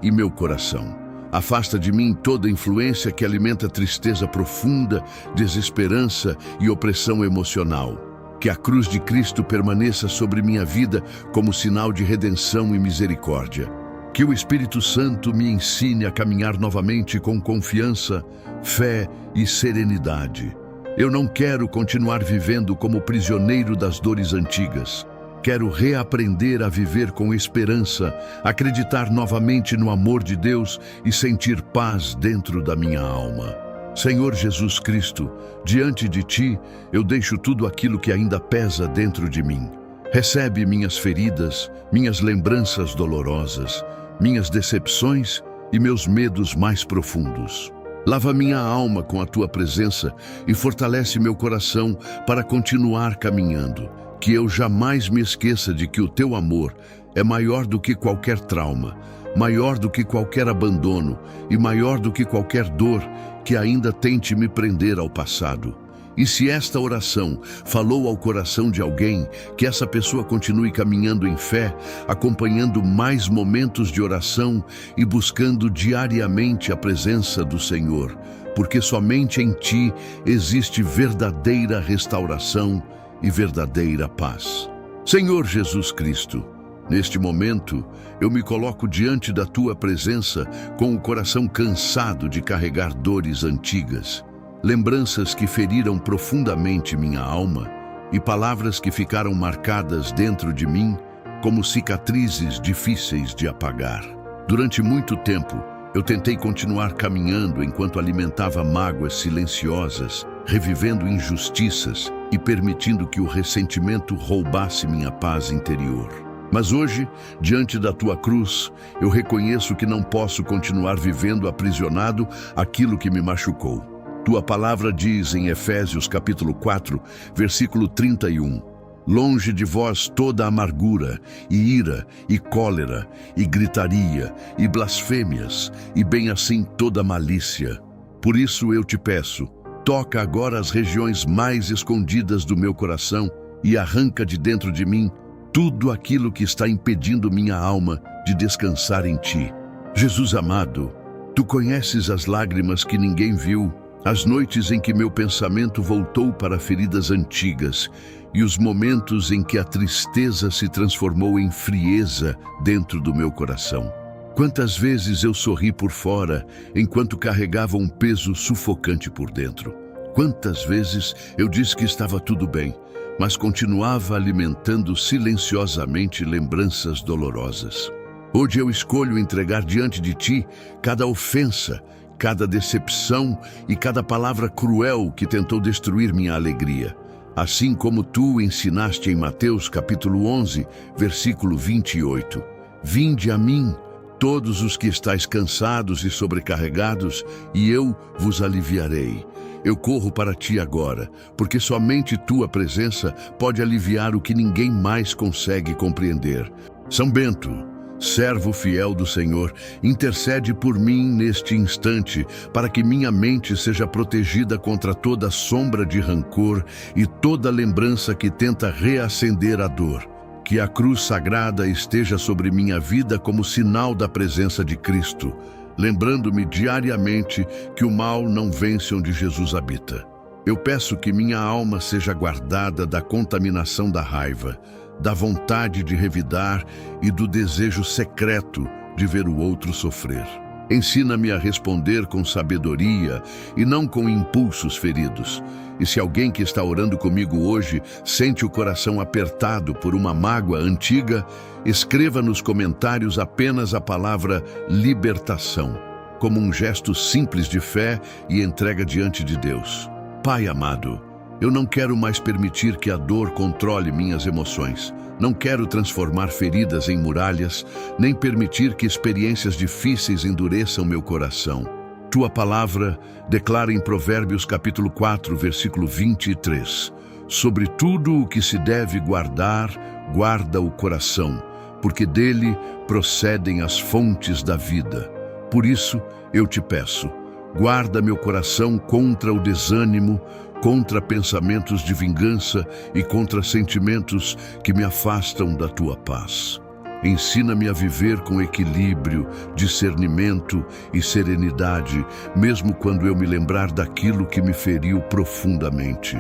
e meu coração. Afasta de mim toda influência que alimenta tristeza profunda, desesperança e opressão emocional. Que a cruz de Cristo permaneça sobre minha vida como sinal de redenção e misericórdia. Que o Espírito Santo me ensine a caminhar novamente com confiança, fé e serenidade. Eu não quero continuar vivendo como prisioneiro das dores antigas. Quero reaprender a viver com esperança, acreditar novamente no amor de Deus e sentir paz dentro da minha alma. Senhor Jesus Cristo, diante de Ti, eu deixo tudo aquilo que ainda pesa dentro de mim. Recebe minhas feridas, minhas lembranças dolorosas, minhas decepções e meus medos mais profundos. Lava minha alma com a Tua presença e fortalece meu coração para continuar caminhando. Que eu jamais me esqueça de que o Teu amor é maior do que qualquer trauma, maior do que qualquer abandono e maior do que qualquer dor que ainda tente me prender ao passado. E se esta oração falou ao coração de alguém, que essa pessoa continue caminhando em fé, acompanhando mais momentos de oração e buscando diariamente a presença do Senhor, porque somente em Ti existe verdadeira restauração e verdadeira paz. Senhor Jesus Cristo, neste momento, eu me coloco diante da Tua presença com o coração cansado de carregar dores antigas, lembranças que feriram profundamente minha alma e palavras que ficaram marcadas dentro de mim como cicatrizes difíceis de apagar. Durante muito tempo, eu tentei continuar caminhando enquanto alimentava mágoas silenciosas, revivendo injustiças e permitindo que o ressentimento roubasse minha paz interior. Mas hoje, diante da Tua cruz, eu reconheço que não posso continuar vivendo aprisionado àquilo que me machucou. Tua palavra diz em Efésios capítulo 4, versículo 31, longe de vós toda amargura, e ira, e cólera, e gritaria, e blasfêmias, e bem assim toda malícia. Por isso eu te peço, toca agora as regiões mais escondidas do meu coração e arranca de dentro de mim tudo aquilo que está impedindo minha alma de descansar em Ti. Jesus amado, Tu conheces as lágrimas que ninguém viu, as noites em que meu pensamento voltou para feridas antigas e os momentos em que a tristeza se transformou em frieza dentro do meu coração. Quantas vezes eu sorri por fora enquanto carregava um peso sufocante por dentro. Quantas vezes eu disse que estava tudo bem, mas continuava alimentando silenciosamente lembranças dolorosas. Hoje eu escolho entregar diante de Ti cada ofensa, cada decepção e cada palavra cruel que tentou destruir minha alegria. Assim como Tu ensinaste em Mateus capítulo 11, versículo 28. Vinde a mim, todos os que estáis cansados e sobrecarregados, e eu vos aliviarei. Eu corro para Ti agora, porque somente Tua presença pode aliviar o que ninguém mais consegue compreender. São Bento, servo fiel do Senhor, intercede por mim neste instante, para que minha mente seja protegida contra toda sombra de rancor e toda lembrança que tenta reacender a dor. Que a cruz sagrada esteja sobre minha vida como sinal da presença de Cristo, lembrando-me diariamente que o mal não vence onde Jesus habita. Eu peço que minha alma seja guardada da contaminação da raiva, da vontade de revidar e do desejo secreto de ver o outro sofrer. Ensina-me a responder com sabedoria e não com impulsos feridos. E se alguém que está orando comigo hoje sente o coração apertado por uma mágoa antiga, escreva nos comentários apenas a palavra libertação, como um gesto simples de fé e entrega diante de Deus. Pai amado, eu não quero mais permitir que a dor controle minhas emoções. Não quero transformar feridas em muralhas, nem permitir que experiências difíceis endureçam meu coração. Tua palavra declara em Provérbios capítulo 4, versículo 23. Sobre tudo o que se deve guardar, guarda o coração, porque dele procedem as fontes da vida. Por isso, eu te peço, guarda meu coração contra o desânimo, contra pensamentos de vingança e contra sentimentos que me afastam da tua paz. Ensina-me a viver com equilíbrio, discernimento e serenidade, mesmo quando eu me lembrar daquilo que me feriu profundamente.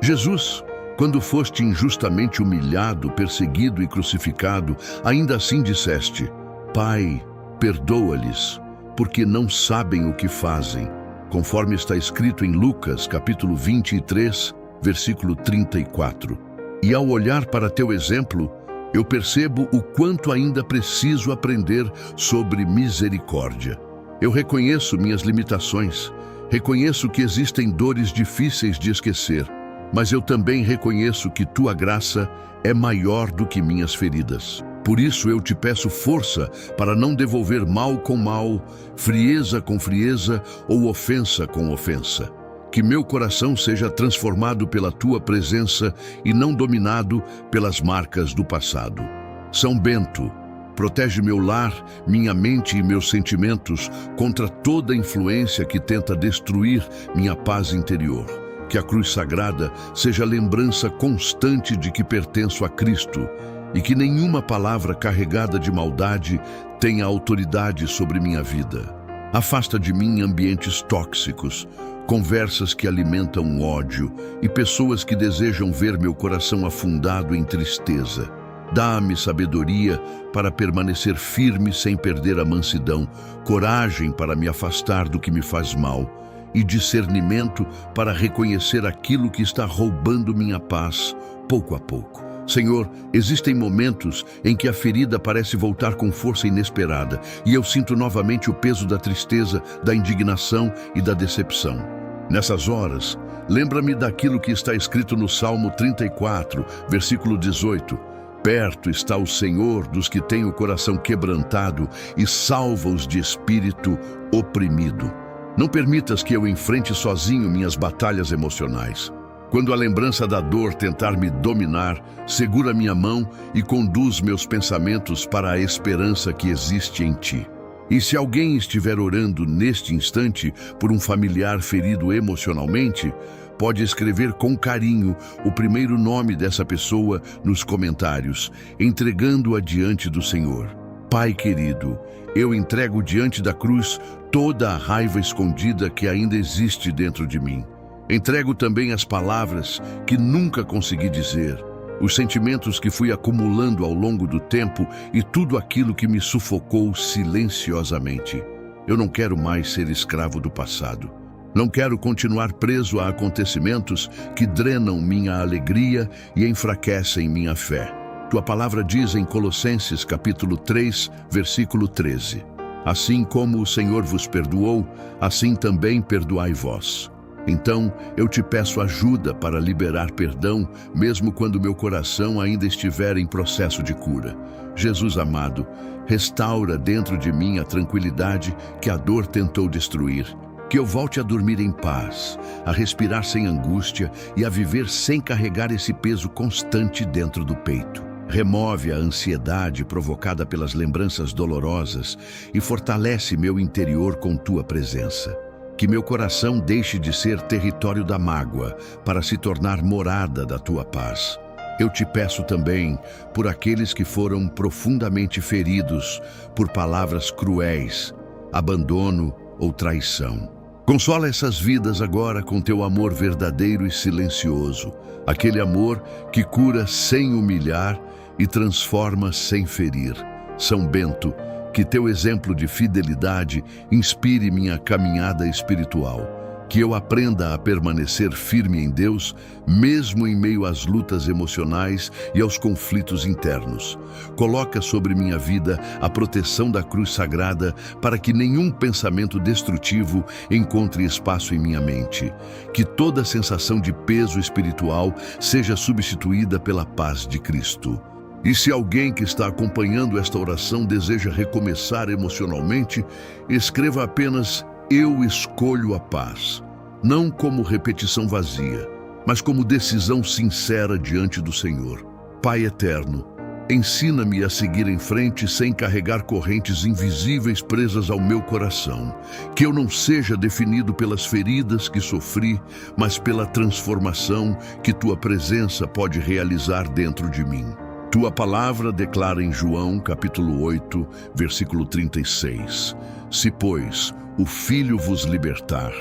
Jesus, quando foste injustamente humilhado, perseguido e crucificado, ainda assim disseste: Pai, perdoa-lhes, porque não sabem o que fazem, conforme está escrito em Lucas, capítulo 23, versículo 34. E ao olhar para teu exemplo, eu percebo o quanto ainda preciso aprender sobre misericórdia. Eu reconheço minhas limitações, reconheço que existem dores difíceis de esquecer, mas eu também reconheço que tua graça é maior do que minhas feridas. Por isso eu te peço força para não devolver mal com mal, frieza com frieza ou ofensa com ofensa. Que meu coração seja transformado pela tua presença e não dominado pelas marcas do passado. São Bento, protege meu lar, minha mente e meus sentimentos contra toda influência que tenta destruir minha paz interior. Que a cruz sagrada seja lembrança constante de que pertenço a Cristo e que nenhuma palavra carregada de maldade tenha autoridade sobre minha vida. Afasta de mim ambientes tóxicos, conversas que alimentam ódio e pessoas que desejam ver meu coração afundado em tristeza. Dá-me sabedoria para permanecer firme sem perder a mansidão, coragem para me afastar do que me faz mal e discernimento para reconhecer aquilo que está roubando minha paz pouco a pouco. Senhor, existem momentos em que a ferida parece voltar com força inesperada e eu sinto novamente o peso da tristeza, da indignação e da decepção. Nessas horas, lembra-me daquilo que está escrito no Salmo 34, versículo 18. Perto está o Senhor dos que têm o coração quebrantado e salva-os de espírito oprimido. Não permitas que eu enfrente sozinho minhas batalhas emocionais. Quando a lembrança da dor tentar me dominar, segura minha mão e conduz meus pensamentos para a esperança que existe em ti. E se alguém estiver orando neste instante por um familiar ferido emocionalmente, pode escrever com carinho o primeiro nome dessa pessoa nos comentários, entregando-a diante do Senhor. Pai querido, eu entrego diante da cruz toda a raiva escondida que ainda existe dentro de mim. Entrego também as palavras que nunca consegui dizer, os sentimentos que fui acumulando ao longo do tempo e tudo aquilo que me sufocou silenciosamente. Eu não quero mais ser escravo do passado. Não quero continuar preso a acontecimentos que drenam minha alegria e enfraquecem minha fé. Tua palavra diz em Colossenses capítulo 3, versículo 13: Assim como o Senhor vos perdoou, assim também perdoai vós. Então, eu te peço ajuda para liberar perdão, mesmo quando meu coração ainda estiver em processo de cura. Jesus amado, restaura dentro de mim a tranquilidade que a dor tentou destruir. Que eu volte a dormir em paz, a respirar sem angústia e a viver sem carregar esse peso constante dentro do peito. Remove a ansiedade provocada pelas lembranças dolorosas e fortalece meu interior com tua presença. Que meu coração deixe de ser território da mágoa para se tornar morada da tua paz. Eu te peço também por aqueles que foram profundamente feridos por palavras cruéis, abandono ou traição. Consola essas vidas agora com teu amor verdadeiro e silencioso, aquele amor que cura sem humilhar e transforma sem ferir. São Bento, que teu exemplo de fidelidade inspire minha caminhada espiritual. Que eu aprenda a permanecer firme em Deus, mesmo em meio às lutas emocionais e aos conflitos internos. Coloca sobre minha vida a proteção da cruz sagrada para que nenhum pensamento destrutivo encontre espaço em minha mente. Que toda sensação de peso espiritual seja substituída pela paz de Cristo. E se alguém que está acompanhando esta oração deseja recomeçar emocionalmente, escreva apenas: eu escolho a paz. Não como repetição vazia, mas como decisão sincera diante do Senhor. Pai eterno, Ensina-me a seguir em frente sem carregar correntes invisíveis presas ao meu coração. Que eu não seja definido pelas feridas que sofri, mas pela transformação que Tua presença pode realizar dentro de mim. Tua palavra declara em João, capítulo 8, versículo 36. Se, pois, o Filho vos libertar,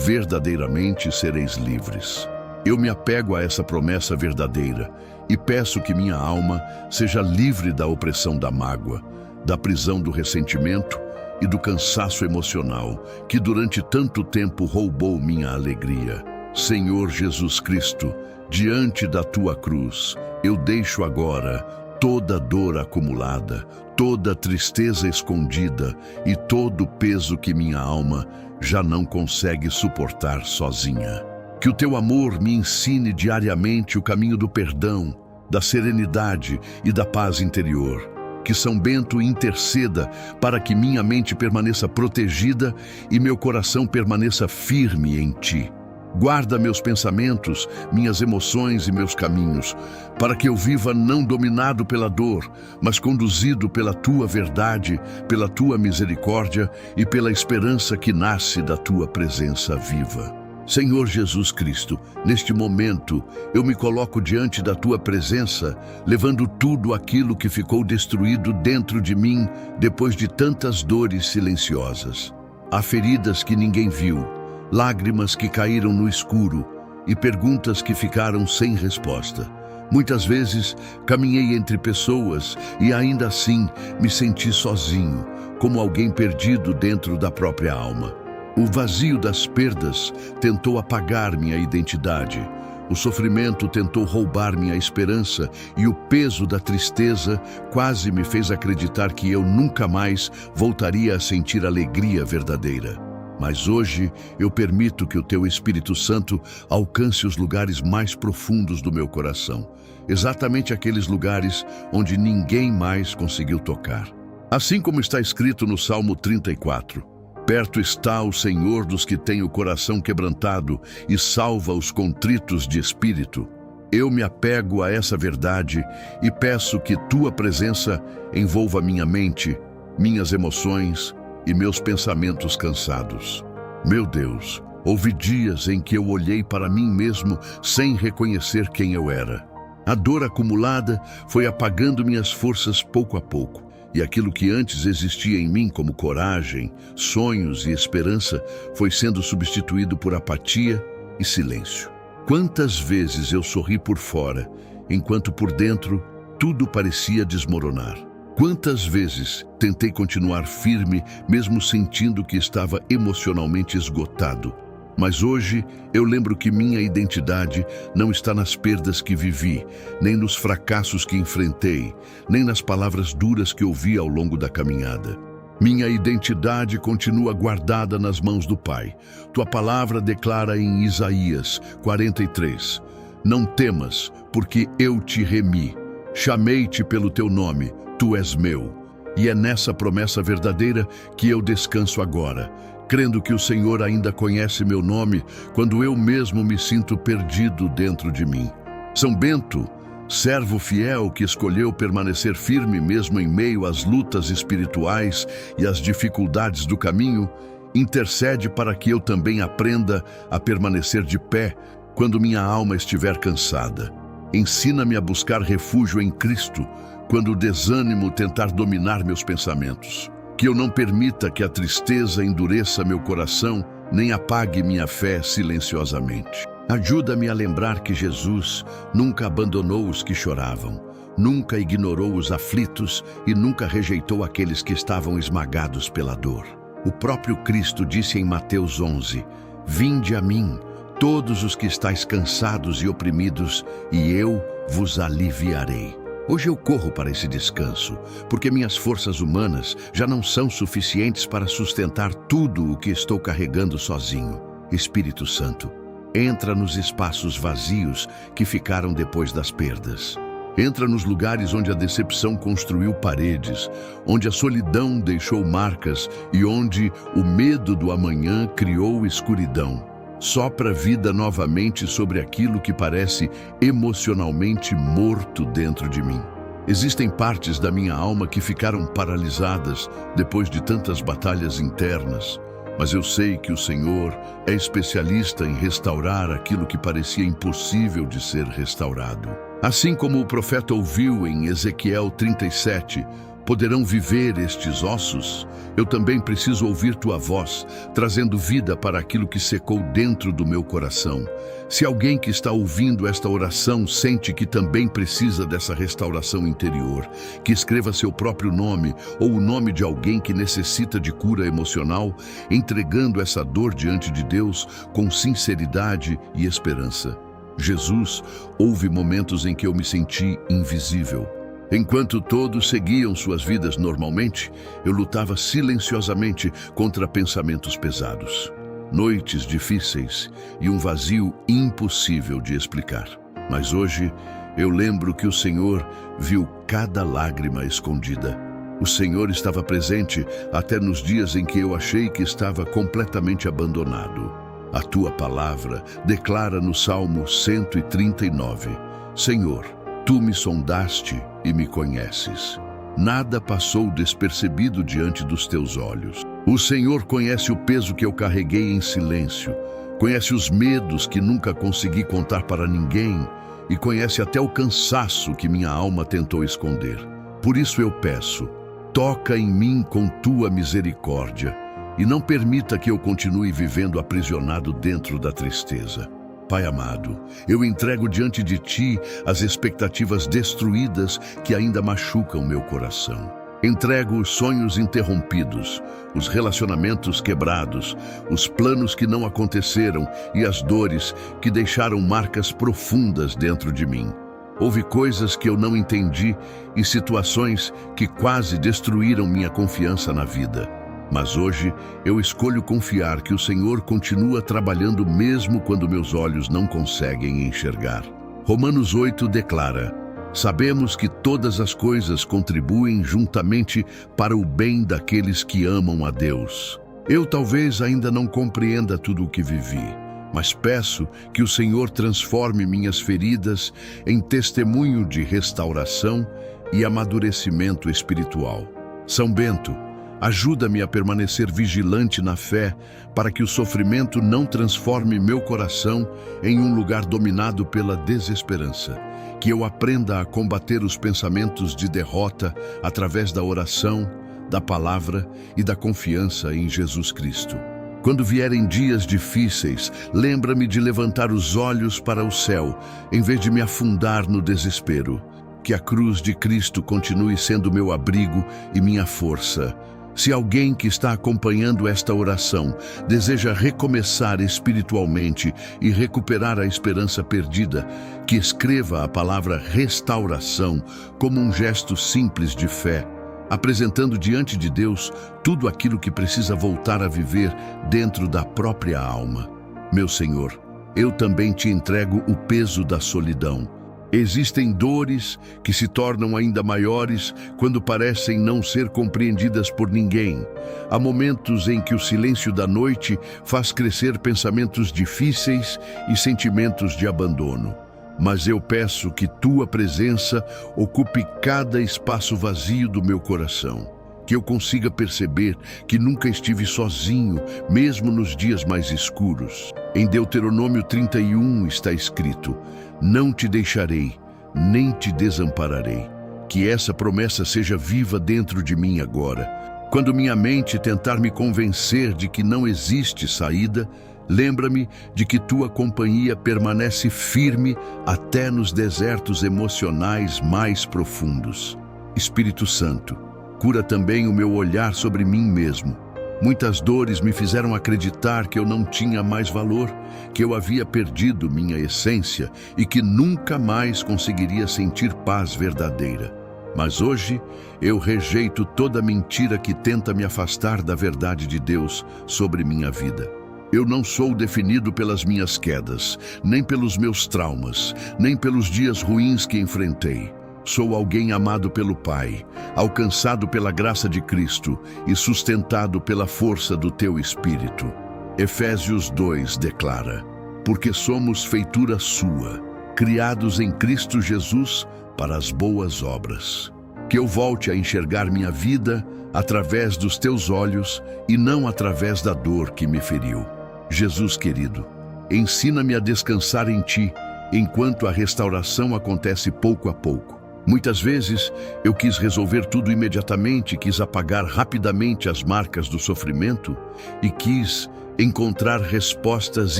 verdadeiramente sereis livres. Eu me apego a essa promessa verdadeira e peço que minha alma seja livre da opressão da mágoa, da prisão do ressentimento e do cansaço emocional que durante tanto tempo roubou minha alegria. Senhor Jesus Cristo, diante da Tua cruz, eu deixo agora toda dor acumulada, toda tristeza escondida e todo o peso que minha alma já não consegue suportar sozinha. Que o Teu amor me ensine diariamente o caminho do perdão, da serenidade e da paz interior. Que São Bento interceda para que minha mente permaneça protegida e meu coração permaneça firme em Ti. Guarda meus pensamentos, minhas emoções e meus caminhos, para que eu viva não dominado pela dor, mas conduzido pela Tua verdade, pela Tua misericórdia e pela esperança que nasce da Tua presença viva. Senhor Jesus Cristo, neste momento eu me coloco diante da Tua presença, levando tudo aquilo que ficou destruído dentro de mim depois de tantas dores silenciosas. Há feridas que ninguém viu, lágrimas que caíram no escuro e perguntas que ficaram sem resposta. Muitas vezes caminhei entre pessoas e ainda assim me senti sozinho, como alguém perdido dentro da própria alma. O vazio das perdas tentou apagar minha identidade. O sofrimento tentou roubar minha esperança e o peso da tristeza quase me fez acreditar que eu nunca mais voltaria a sentir alegria verdadeira. Mas hoje eu permito que o Teu Espírito Santo alcance os lugares mais profundos do meu coração, exatamente aqueles lugares onde ninguém mais conseguiu tocar. Assim como está escrito no Salmo 34, perto está o Senhor dos que têm o coração quebrantado e salva os contritos de espírito. Eu me apego a essa verdade e peço que Tua presença envolva minha mente, minhas emoções e meus pensamentos cansados. Meu Deus, houve dias em que eu olhei para mim mesmo sem reconhecer quem eu era. A dor acumulada foi apagando minhas forças pouco a pouco, e aquilo que antes existia em mim como coragem, sonhos e esperança foi sendo substituído por apatia e silêncio. Quantas vezes eu sorri por fora, enquanto por dentro tudo parecia desmoronar. Quantas vezes tentei continuar firme, mesmo sentindo que estava emocionalmente esgotado. Mas hoje eu lembro que minha identidade não está nas perdas que vivi, nem nos fracassos que enfrentei, nem nas palavras duras que ouvi ao longo da caminhada. Minha identidade continua guardada nas mãos do Pai. Tua palavra declara em Isaías 43, não temas, porque eu te remi. Chamei-te pelo teu nome, tu és meu. E é nessa promessa verdadeira que eu descanso agora, crendo que o Senhor ainda conhece meu nome quando eu mesmo me sinto perdido dentro de mim. São Bento, servo fiel que escolheu permanecer firme mesmo em meio às lutas espirituais e às dificuldades do caminho, intercede para que eu também aprenda a permanecer de pé quando minha alma estiver cansada. Ensina-me a buscar refúgio em Cristo quando o desânimo tentar dominar meus pensamentos. Que eu não permita que a tristeza endureça meu coração, nem apague minha fé silenciosamente. Ajuda-me a lembrar que Jesus nunca abandonou os que choravam, nunca ignorou os aflitos e nunca rejeitou aqueles que estavam esmagados pela dor. O próprio Cristo disse em Mateus 11, vinde a mim, todos os que estáis cansados e oprimidos, e eu vos aliviarei. Hoje eu corro para esse descanso, porque minhas forças humanas já não são suficientes para sustentar tudo o que estou carregando sozinho. Espírito Santo, entra nos espaços vazios que ficaram depois das perdas. Entra nos lugares onde a decepção construiu paredes, onde a solidão deixou marcas e onde o medo do amanhã criou escuridão. Sopra vida novamente sobre aquilo que parece emocionalmente morto dentro de mim. Existem partes da minha alma que ficaram paralisadas depois de tantas batalhas internas, mas eu sei que o Senhor é especialista em restaurar aquilo que parecia impossível de ser restaurado. Assim como o profeta ouviu em Ezequiel 37, poderão viver estes ossos? Eu também preciso ouvir tua voz, trazendo vida para aquilo que secou dentro do meu coração. Se alguém que está ouvindo esta oração sente que também precisa dessa restauração interior, que escreva seu próprio nome ou o nome de alguém que necessita de cura emocional, entregando essa dor diante de Deus com sinceridade e esperança. Jesus, houve momentos em que eu me senti invisível. Enquanto todos seguiam suas vidas normalmente, eu lutava silenciosamente contra pensamentos pesados. Noites difíceis e um vazio impossível de explicar. Mas hoje, eu lembro que o Senhor viu cada lágrima escondida. O Senhor estava presente até nos dias em que eu achei que estava completamente abandonado. A tua palavra declara no Salmo 139, Senhor, tu me sondaste e me conheces. Nada passou despercebido diante dos teus olhos. O Senhor conhece o peso que eu carreguei em silêncio, conhece os medos que nunca consegui contar para ninguém e conhece até o cansaço que minha alma tentou esconder. Por isso eu peço, toca em mim com tua misericórdia e não permita que eu continue vivendo aprisionado dentro da tristeza. Pai amado, eu entrego diante de Ti as expectativas destruídas que ainda machucam meu coração. Entrego os sonhos interrompidos, os relacionamentos quebrados, os planos que não aconteceram e as dores que deixaram marcas profundas dentro de mim. Houve coisas que eu não entendi e situações que quase destruíram minha confiança na vida. Mas hoje eu escolho confiar que o Senhor continua trabalhando mesmo quando meus olhos não conseguem enxergar. Romanos 8 declara, sabemos que todas as coisas contribuem juntamente para o bem daqueles que amam a Deus. Eu talvez ainda não compreenda tudo o que vivi, mas peço que o Senhor transforme minhas feridas em testemunho de restauração e amadurecimento espiritual. São Bento, ajuda-me a permanecer vigilante na fé para que o sofrimento não transforme meu coração em um lugar dominado pela desesperança. Que eu aprenda a combater os pensamentos de derrota através da oração, da palavra e da confiança em Jesus Cristo. Quando vierem dias difíceis, lembra-me de levantar os olhos para o céu, em vez de me afundar no desespero. Que a cruz de Cristo continue sendo meu abrigo e minha força. Se alguém que está acompanhando esta oração deseja recomeçar espiritualmente e recuperar a esperança perdida, que escreva a palavra restauração como um gesto simples de fé, apresentando diante de Deus tudo aquilo que precisa voltar a viver dentro da própria alma. Meu Senhor, eu também te entrego o peso da solidão. Existem dores que se tornam ainda maiores quando parecem não ser compreendidas por ninguém. Há momentos em que o silêncio da noite faz crescer pensamentos difíceis e sentimentos de abandono. Mas eu peço que tua presença ocupe cada espaço vazio do meu coração. Que eu consiga perceber que nunca estive sozinho, mesmo nos dias mais escuros. Em Deuteronômio 31 está escrito, não te deixarei, nem te desampararei. Que essa promessa seja viva dentro de mim agora. Quando minha mente tentar me convencer de que não existe saída, lembra-me de que tua companhia permanece firme até nos desertos emocionais mais profundos. Espírito Santo, cura também o meu olhar sobre mim mesmo. Muitas dores me fizeram acreditar que eu não tinha mais valor, que eu havia perdido minha essência e que nunca mais conseguiria sentir paz verdadeira. Mas hoje eu rejeito toda mentira que tenta me afastar da verdade de Deus sobre minha vida. Eu não sou definido pelas minhas quedas, nem pelos meus traumas, nem pelos dias ruins que enfrentei. Sou alguém amado pelo Pai, alcançado pela graça de Cristo e sustentado pela força do teu Espírito. Efésios 2 declara, porque somos feitura sua, criados em Cristo Jesus para as boas obras. Que eu volte a enxergar minha vida através dos teus olhos e não através da dor que me feriu. Jesus querido, ensina-me a descansar em ti, enquanto a restauração acontece pouco a pouco. Muitas vezes eu quis resolver tudo imediatamente, quis apagar rapidamente as marcas do sofrimento e quis encontrar respostas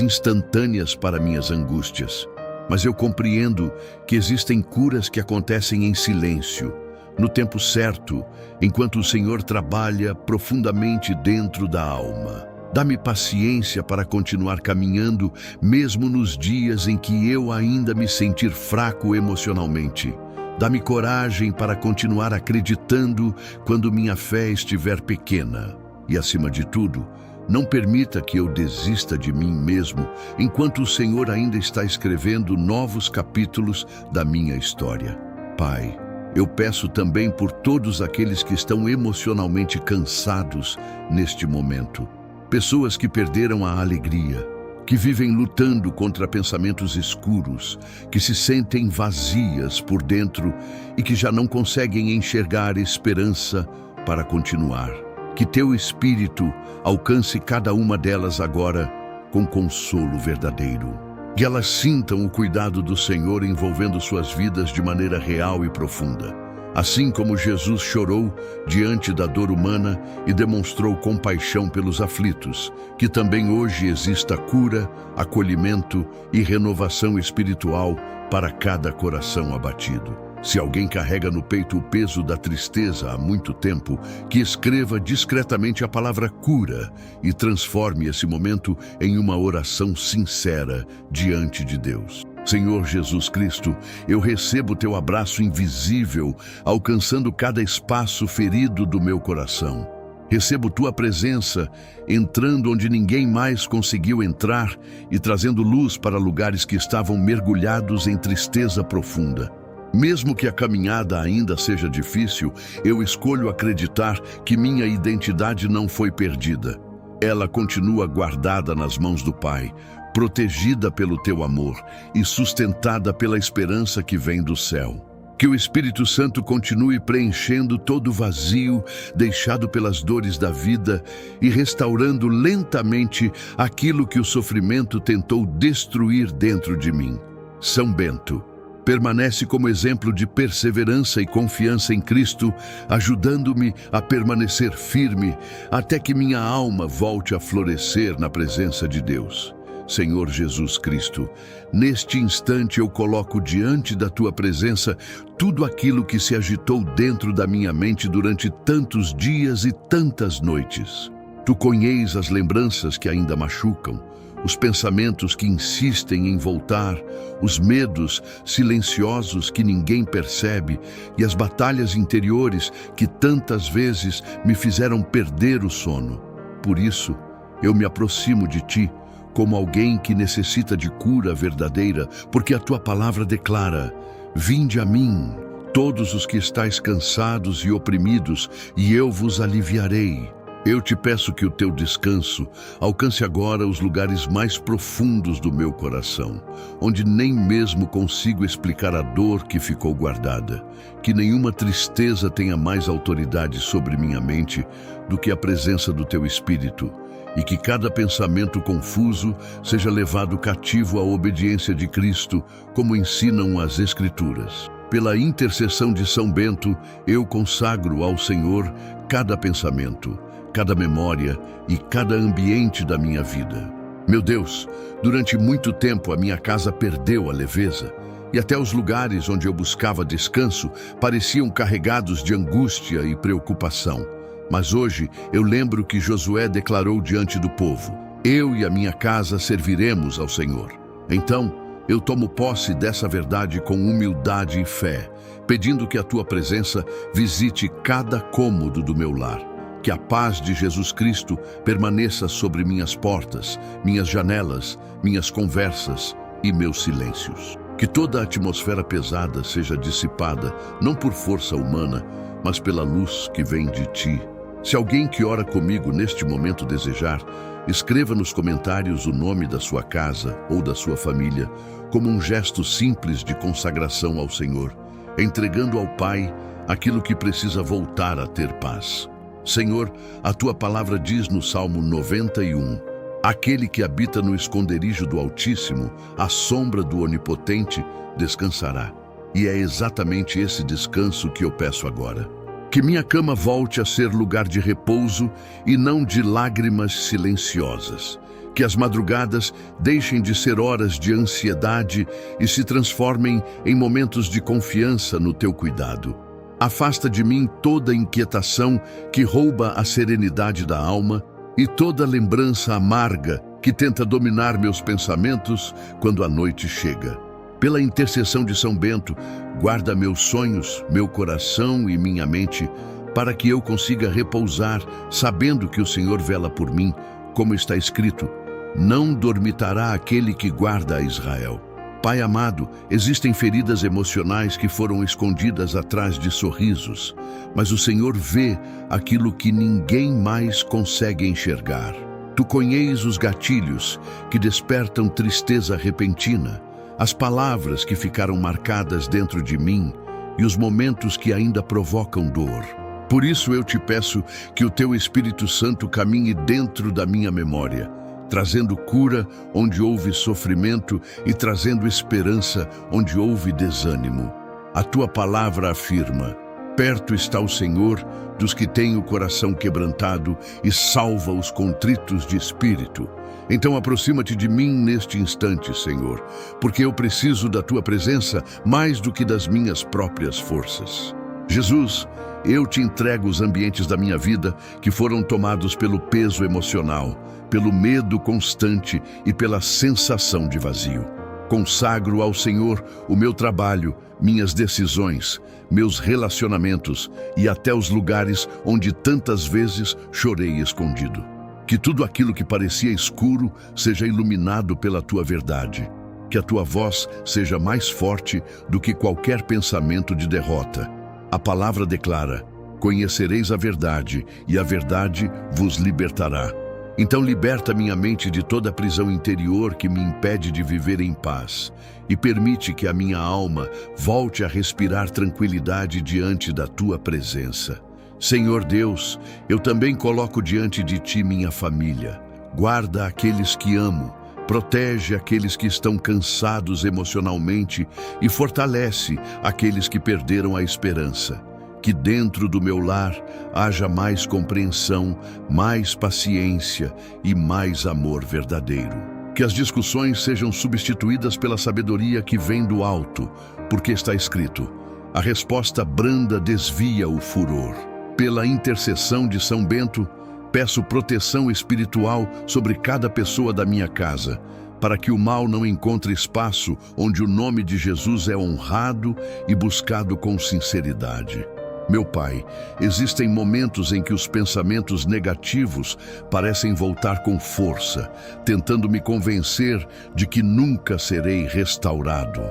instantâneas para minhas angústias. Mas eu compreendo que existem curas que acontecem em silêncio, no tempo certo, enquanto o Senhor trabalha profundamente dentro da alma. Dá-me paciência para continuar caminhando, mesmo nos dias em que eu ainda me sentir fraco emocionalmente. Dá-me coragem para continuar acreditando quando minha fé estiver pequena. E, acima de tudo, não permita que eu desista de mim mesmo, enquanto o Senhor ainda está escrevendo novos capítulos da minha história. Pai, eu peço também por todos aqueles que estão emocionalmente cansados neste momento. Pessoas que perderam a alegria, que vivem lutando contra pensamentos escuros, que se sentem vazias por dentro e que já não conseguem enxergar esperança para continuar. Que teu Espírito alcance cada uma delas agora com consolo verdadeiro. Que elas sintam o cuidado do Senhor envolvendo suas vidas de maneira real e profunda. Assim como Jesus chorou diante da dor humana e demonstrou compaixão pelos aflitos, que também hoje exista cura, acolhimento e renovação espiritual para cada coração abatido. Se alguém carrega no peito o peso da tristeza há muito tempo, que escreva discretamente a palavra cura e transforme esse momento em uma oração sincera diante de Deus. Senhor Jesus Cristo, eu recebo teu abraço invisível, alcançando cada espaço ferido do meu coração. Recebo tua presença, entrando onde ninguém mais conseguiu entrar e trazendo luz para lugares que estavam mergulhados em tristeza profunda. Mesmo que a caminhada ainda seja difícil, eu escolho acreditar que minha identidade não foi perdida. Ela continua guardada nas mãos do Pai, protegida pelo teu amor e sustentada pela esperança que vem do céu. Que o Espírito Santo continue preenchendo todo o vazio deixado pelas dores da vida e restaurando lentamente aquilo que o sofrimento tentou destruir dentro de mim. São Bento, permanece como exemplo de perseverança e confiança em Cristo, ajudando-me a permanecer firme até que minha alma volte a florescer na presença de Deus. Senhor Jesus Cristo, neste instante eu coloco diante da tua presença tudo aquilo que se agitou dentro da minha mente durante tantos dias e tantas noites. Tu conheces as lembranças que ainda machucam, os pensamentos que insistem em voltar, os medos silenciosos que ninguém percebe e as batalhas interiores que tantas vezes me fizeram perder o sono. Por isso, eu me aproximo de ti como alguém que necessita de cura verdadeira, porque a tua palavra declara: vinde a mim, todos os que estáis cansados e oprimidos, e eu vos aliviarei. Eu te peço que o teu descanso alcance agora os lugares mais profundos do meu coração, onde nem mesmo consigo explicar a dor que ficou guardada. Que nenhuma tristeza tenha mais autoridade sobre minha mente do que a presença do teu Espírito, e que cada pensamento confuso seja levado cativo à obediência de Cristo, como ensinam as Escrituras. Pela intercessão de São Bento, eu consagro ao Senhor cada pensamento, cada memória e cada ambiente da minha vida. Meu Deus, durante muito tempo a minha casa perdeu a leveza, e até os lugares onde eu buscava descanso pareciam carregados de angústia e preocupação. Mas hoje eu lembro que Josué declarou diante do povo: eu e a minha casa serviremos ao Senhor. Então, eu tomo posse dessa verdade com humildade e fé, pedindo que a tua presença visite cada cômodo do meu lar. Que a paz de Jesus Cristo permaneça sobre minhas portas, minhas janelas, minhas conversas e meus silêncios. Que toda a atmosfera pesada seja dissipada, não por força humana, mas pela luz que vem de ti. Se alguém que ora comigo neste momento desejar, escreva nos comentários o nome da sua casa ou da sua família, como um gesto simples de consagração ao Senhor. entregando ao Pai aquilo que precisa voltar a ter paz. Senhor, a tua palavra diz no Salmo 91, aquele que habita no esconderijo do Altíssimo, à sombra do Onipotente, descansará. E é exatamente esse descanso que eu peço agora. Que minha cama volte a ser lugar de repouso e não de lágrimas silenciosas. Que as madrugadas deixem de ser horas de ansiedade e se transformem em momentos de confiança no teu cuidado. Afasta de mim toda inquietação que rouba a serenidade da alma e toda lembrança amarga que tenta dominar meus pensamentos quando a noite chega. Pela intercessão de São Bento, guarda meus sonhos, meu coração e minha mente, para que eu consiga repousar, sabendo que o Senhor vela por mim, como está escrito, não dormitará aquele que guarda a Israel. Pai amado, existem feridas emocionais que foram escondidas atrás de sorrisos, mas o Senhor vê aquilo que ninguém mais consegue enxergar. Tu conheces os gatilhos que despertam tristeza repentina, as palavras que ficaram marcadas dentro de mim e os momentos que ainda provocam dor. Por isso eu te peço que o teu Espírito Santo caminhe dentro da minha memória, trazendo cura onde houve sofrimento e trazendo esperança onde houve desânimo. A tua palavra afirma, perto está o Senhor dos que têm o coração quebrantado e salva os contritos de espírito. Então aproxima-te de mim neste instante, Senhor, porque eu preciso da tua presença mais do que das minhas próprias forças. Jesus, eu te entrego os ambientes da minha vida que foram tomados pelo peso emocional, pelo medo constante e pela sensação de vazio. Consagro ao Senhor o meu trabalho, minhas decisões, meus relacionamentos e até os lugares onde tantas vezes chorei escondido. Que tudo aquilo que parecia escuro seja iluminado pela tua verdade. Que a tua voz seja mais forte do que qualquer pensamento de derrota. A palavra declara, conhecereis a verdade e a verdade vos libertará. Então liberta minha mente de toda a prisão interior que me impede de viver em paz e permite que a minha alma volte a respirar tranquilidade diante da tua presença. Senhor Deus, eu também coloco diante de ti minha família. Guarda aqueles que amo, protege aqueles que estão cansados emocionalmente e fortalece aqueles que perderam a esperança. Que dentro do meu lar haja mais compreensão, mais paciência e mais amor verdadeiro. Que as discussões sejam substituídas pela sabedoria que vem do alto, porque está escrito, a resposta branda desvia o furor. Pela intercessão de São Bento, peço proteção espiritual sobre cada pessoa da minha casa, para que o mal não encontre espaço onde o nome de Jesus é honrado e buscado com sinceridade. Meu Pai, existem momentos em que os pensamentos negativos parecem voltar com força, tentando me convencer de que nunca serei restaurado.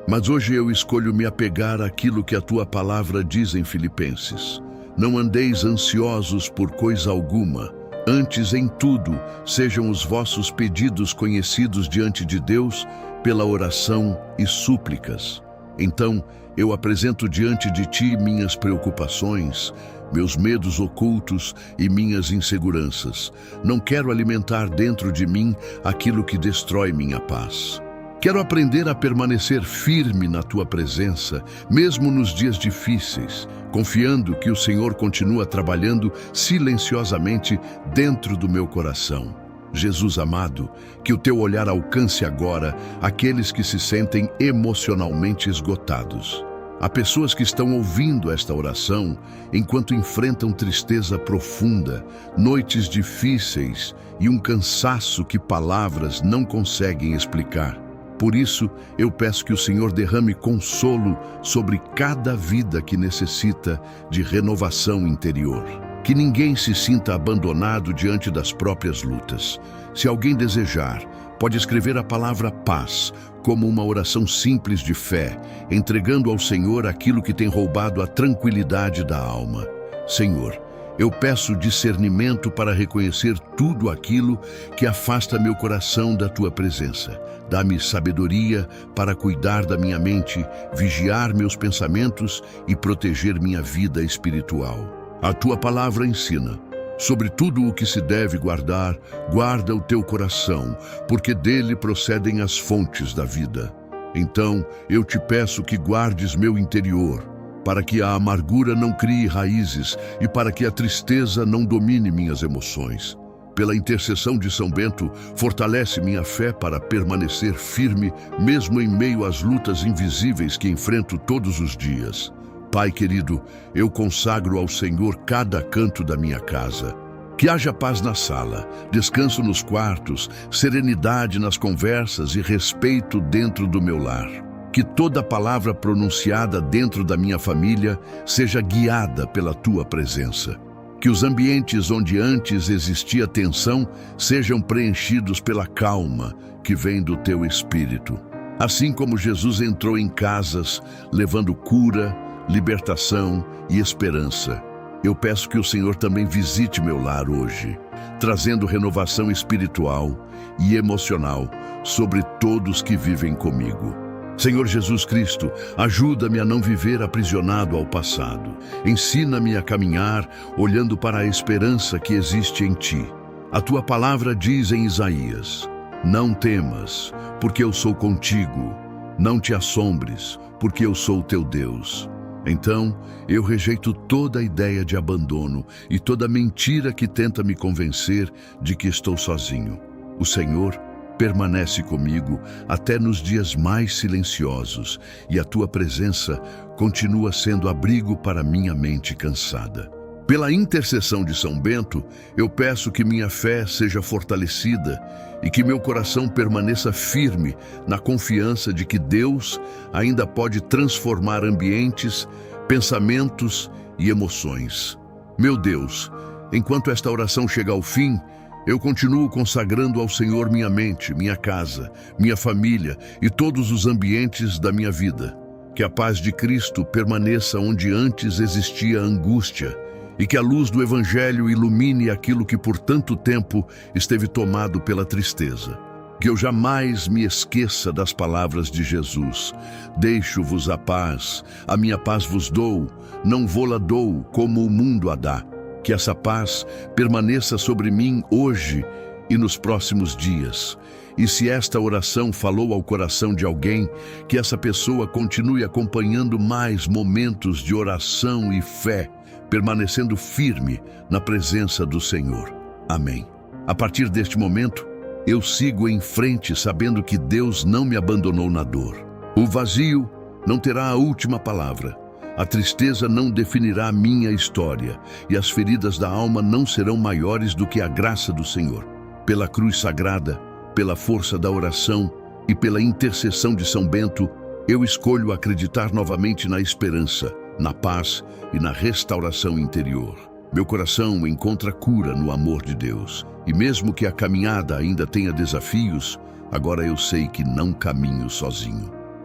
Mas hoje eu escolho me apegar àquilo que a tua palavra diz em Filipenses. Não andeis ansiosos por coisa alguma, antes em tudo sejam os vossos pedidos conhecidos diante de Deus pela oração e súplicas. Então, eu apresento diante de ti minhas preocupações, meus medos ocultos e minhas inseguranças. Não quero alimentar dentro de mim aquilo que destrói minha paz. Quero aprender a permanecer firme na tua presença, mesmo nos dias difíceis, confiando que o Senhor continua trabalhando silenciosamente dentro do meu coração. Jesus amado, que o teu olhar alcance agora aqueles que se sentem emocionalmente esgotados. Há pessoas que estão ouvindo esta oração enquanto enfrentam tristeza profunda, noites difíceis e um cansaço que palavras não conseguem explicar. Por isso, eu peço que o Senhor derrame consolo sobre cada vida que necessita de renovação interior. Que ninguém se sinta abandonado diante das próprias lutas. Se alguém desejar, pode escrever a palavra paz como uma oração simples de fé, entregando ao Senhor aquilo que tem roubado a tranquilidade da alma. Senhor, Eu peço discernimento para reconhecer tudo aquilo que afasta meu coração da tua presença. Dá-me sabedoria para cuidar da minha mente, vigiar meus pensamentos e proteger minha vida espiritual. A tua palavra ensina: sobre tudo o que se deve guardar, guarda o teu coração, porque dele procedem as fontes da vida. Então, eu te peço que guardes meu interior, para que a amargura não crie raízes e para que a tristeza não domine minhas emoções. Pela intercessão de São Bento, fortalece minha fé para permanecer firme, mesmo em meio às lutas invisíveis que enfrento todos os dias. Pai querido, eu consagro ao Senhor cada canto da minha casa. Que haja paz na sala, descanso nos quartos, serenidade nas conversas e respeito dentro do meu lar. Que toda palavra pronunciada dentro da minha família seja guiada pela tua presença. Que os ambientes onde antes existia tensão sejam preenchidos pela calma que vem do teu Espírito. Assim como Jesus entrou em casas levando cura, libertação e esperança, eu peço que o Senhor também visite meu lar hoje, trazendo renovação espiritual e emocional sobre todos que vivem comigo. Senhor Jesus Cristo, ajuda-me a não viver aprisionado ao passado. Ensina-me a caminhar olhando para a esperança que existe em Ti. A Tua palavra diz em Isaías: não temas, porque eu sou contigo. Não te assombres, porque eu sou teu Deus. Então, eu rejeito toda a ideia de abandono e toda mentira que tenta me convencer de que estou sozinho. O Senhor permanece comigo até nos dias mais silenciosos e a tua presença continua sendo abrigo para minha mente cansada. Pela intercessão de São Bento, eu peço que minha fé seja fortalecida e que meu coração permaneça firme na confiança de que Deus ainda pode transformar ambientes, pensamentos e emoções. Meu Deus, enquanto esta oração chega ao fim, eu continuo consagrando ao Senhor minha mente, minha casa, minha família e todos os ambientes da minha vida. Que a paz de Cristo permaneça onde antes existia angústia e que a luz do Evangelho ilumine aquilo que por tanto tempo esteve tomado pela tristeza. Que eu jamais me esqueça das palavras de Jesus: deixo-vos a minha paz vos dou, não vô-la dou como o mundo a dá. Que essa paz permaneça sobre mim hoje e nos próximos dias. E se esta oração falou ao coração de alguém, que essa pessoa continue acompanhando mais momentos de oração e fé, permanecendo firme na presença do Senhor. Amém. A partir deste momento, eu sigo em frente sabendo que Deus não me abandonou na dor. O vazio não terá a última palavra. A tristeza não definirá a minha história, e as feridas da alma não serão maiores do que a graça do Senhor. Pela cruz sagrada, pela força da oração e pela intercessão de São Bento, eu escolho acreditar novamente na esperança, na paz e na restauração interior. Meu coração encontra cura no amor de Deus, e mesmo que a caminhada ainda tenha desafios, agora eu sei que não caminho sozinho.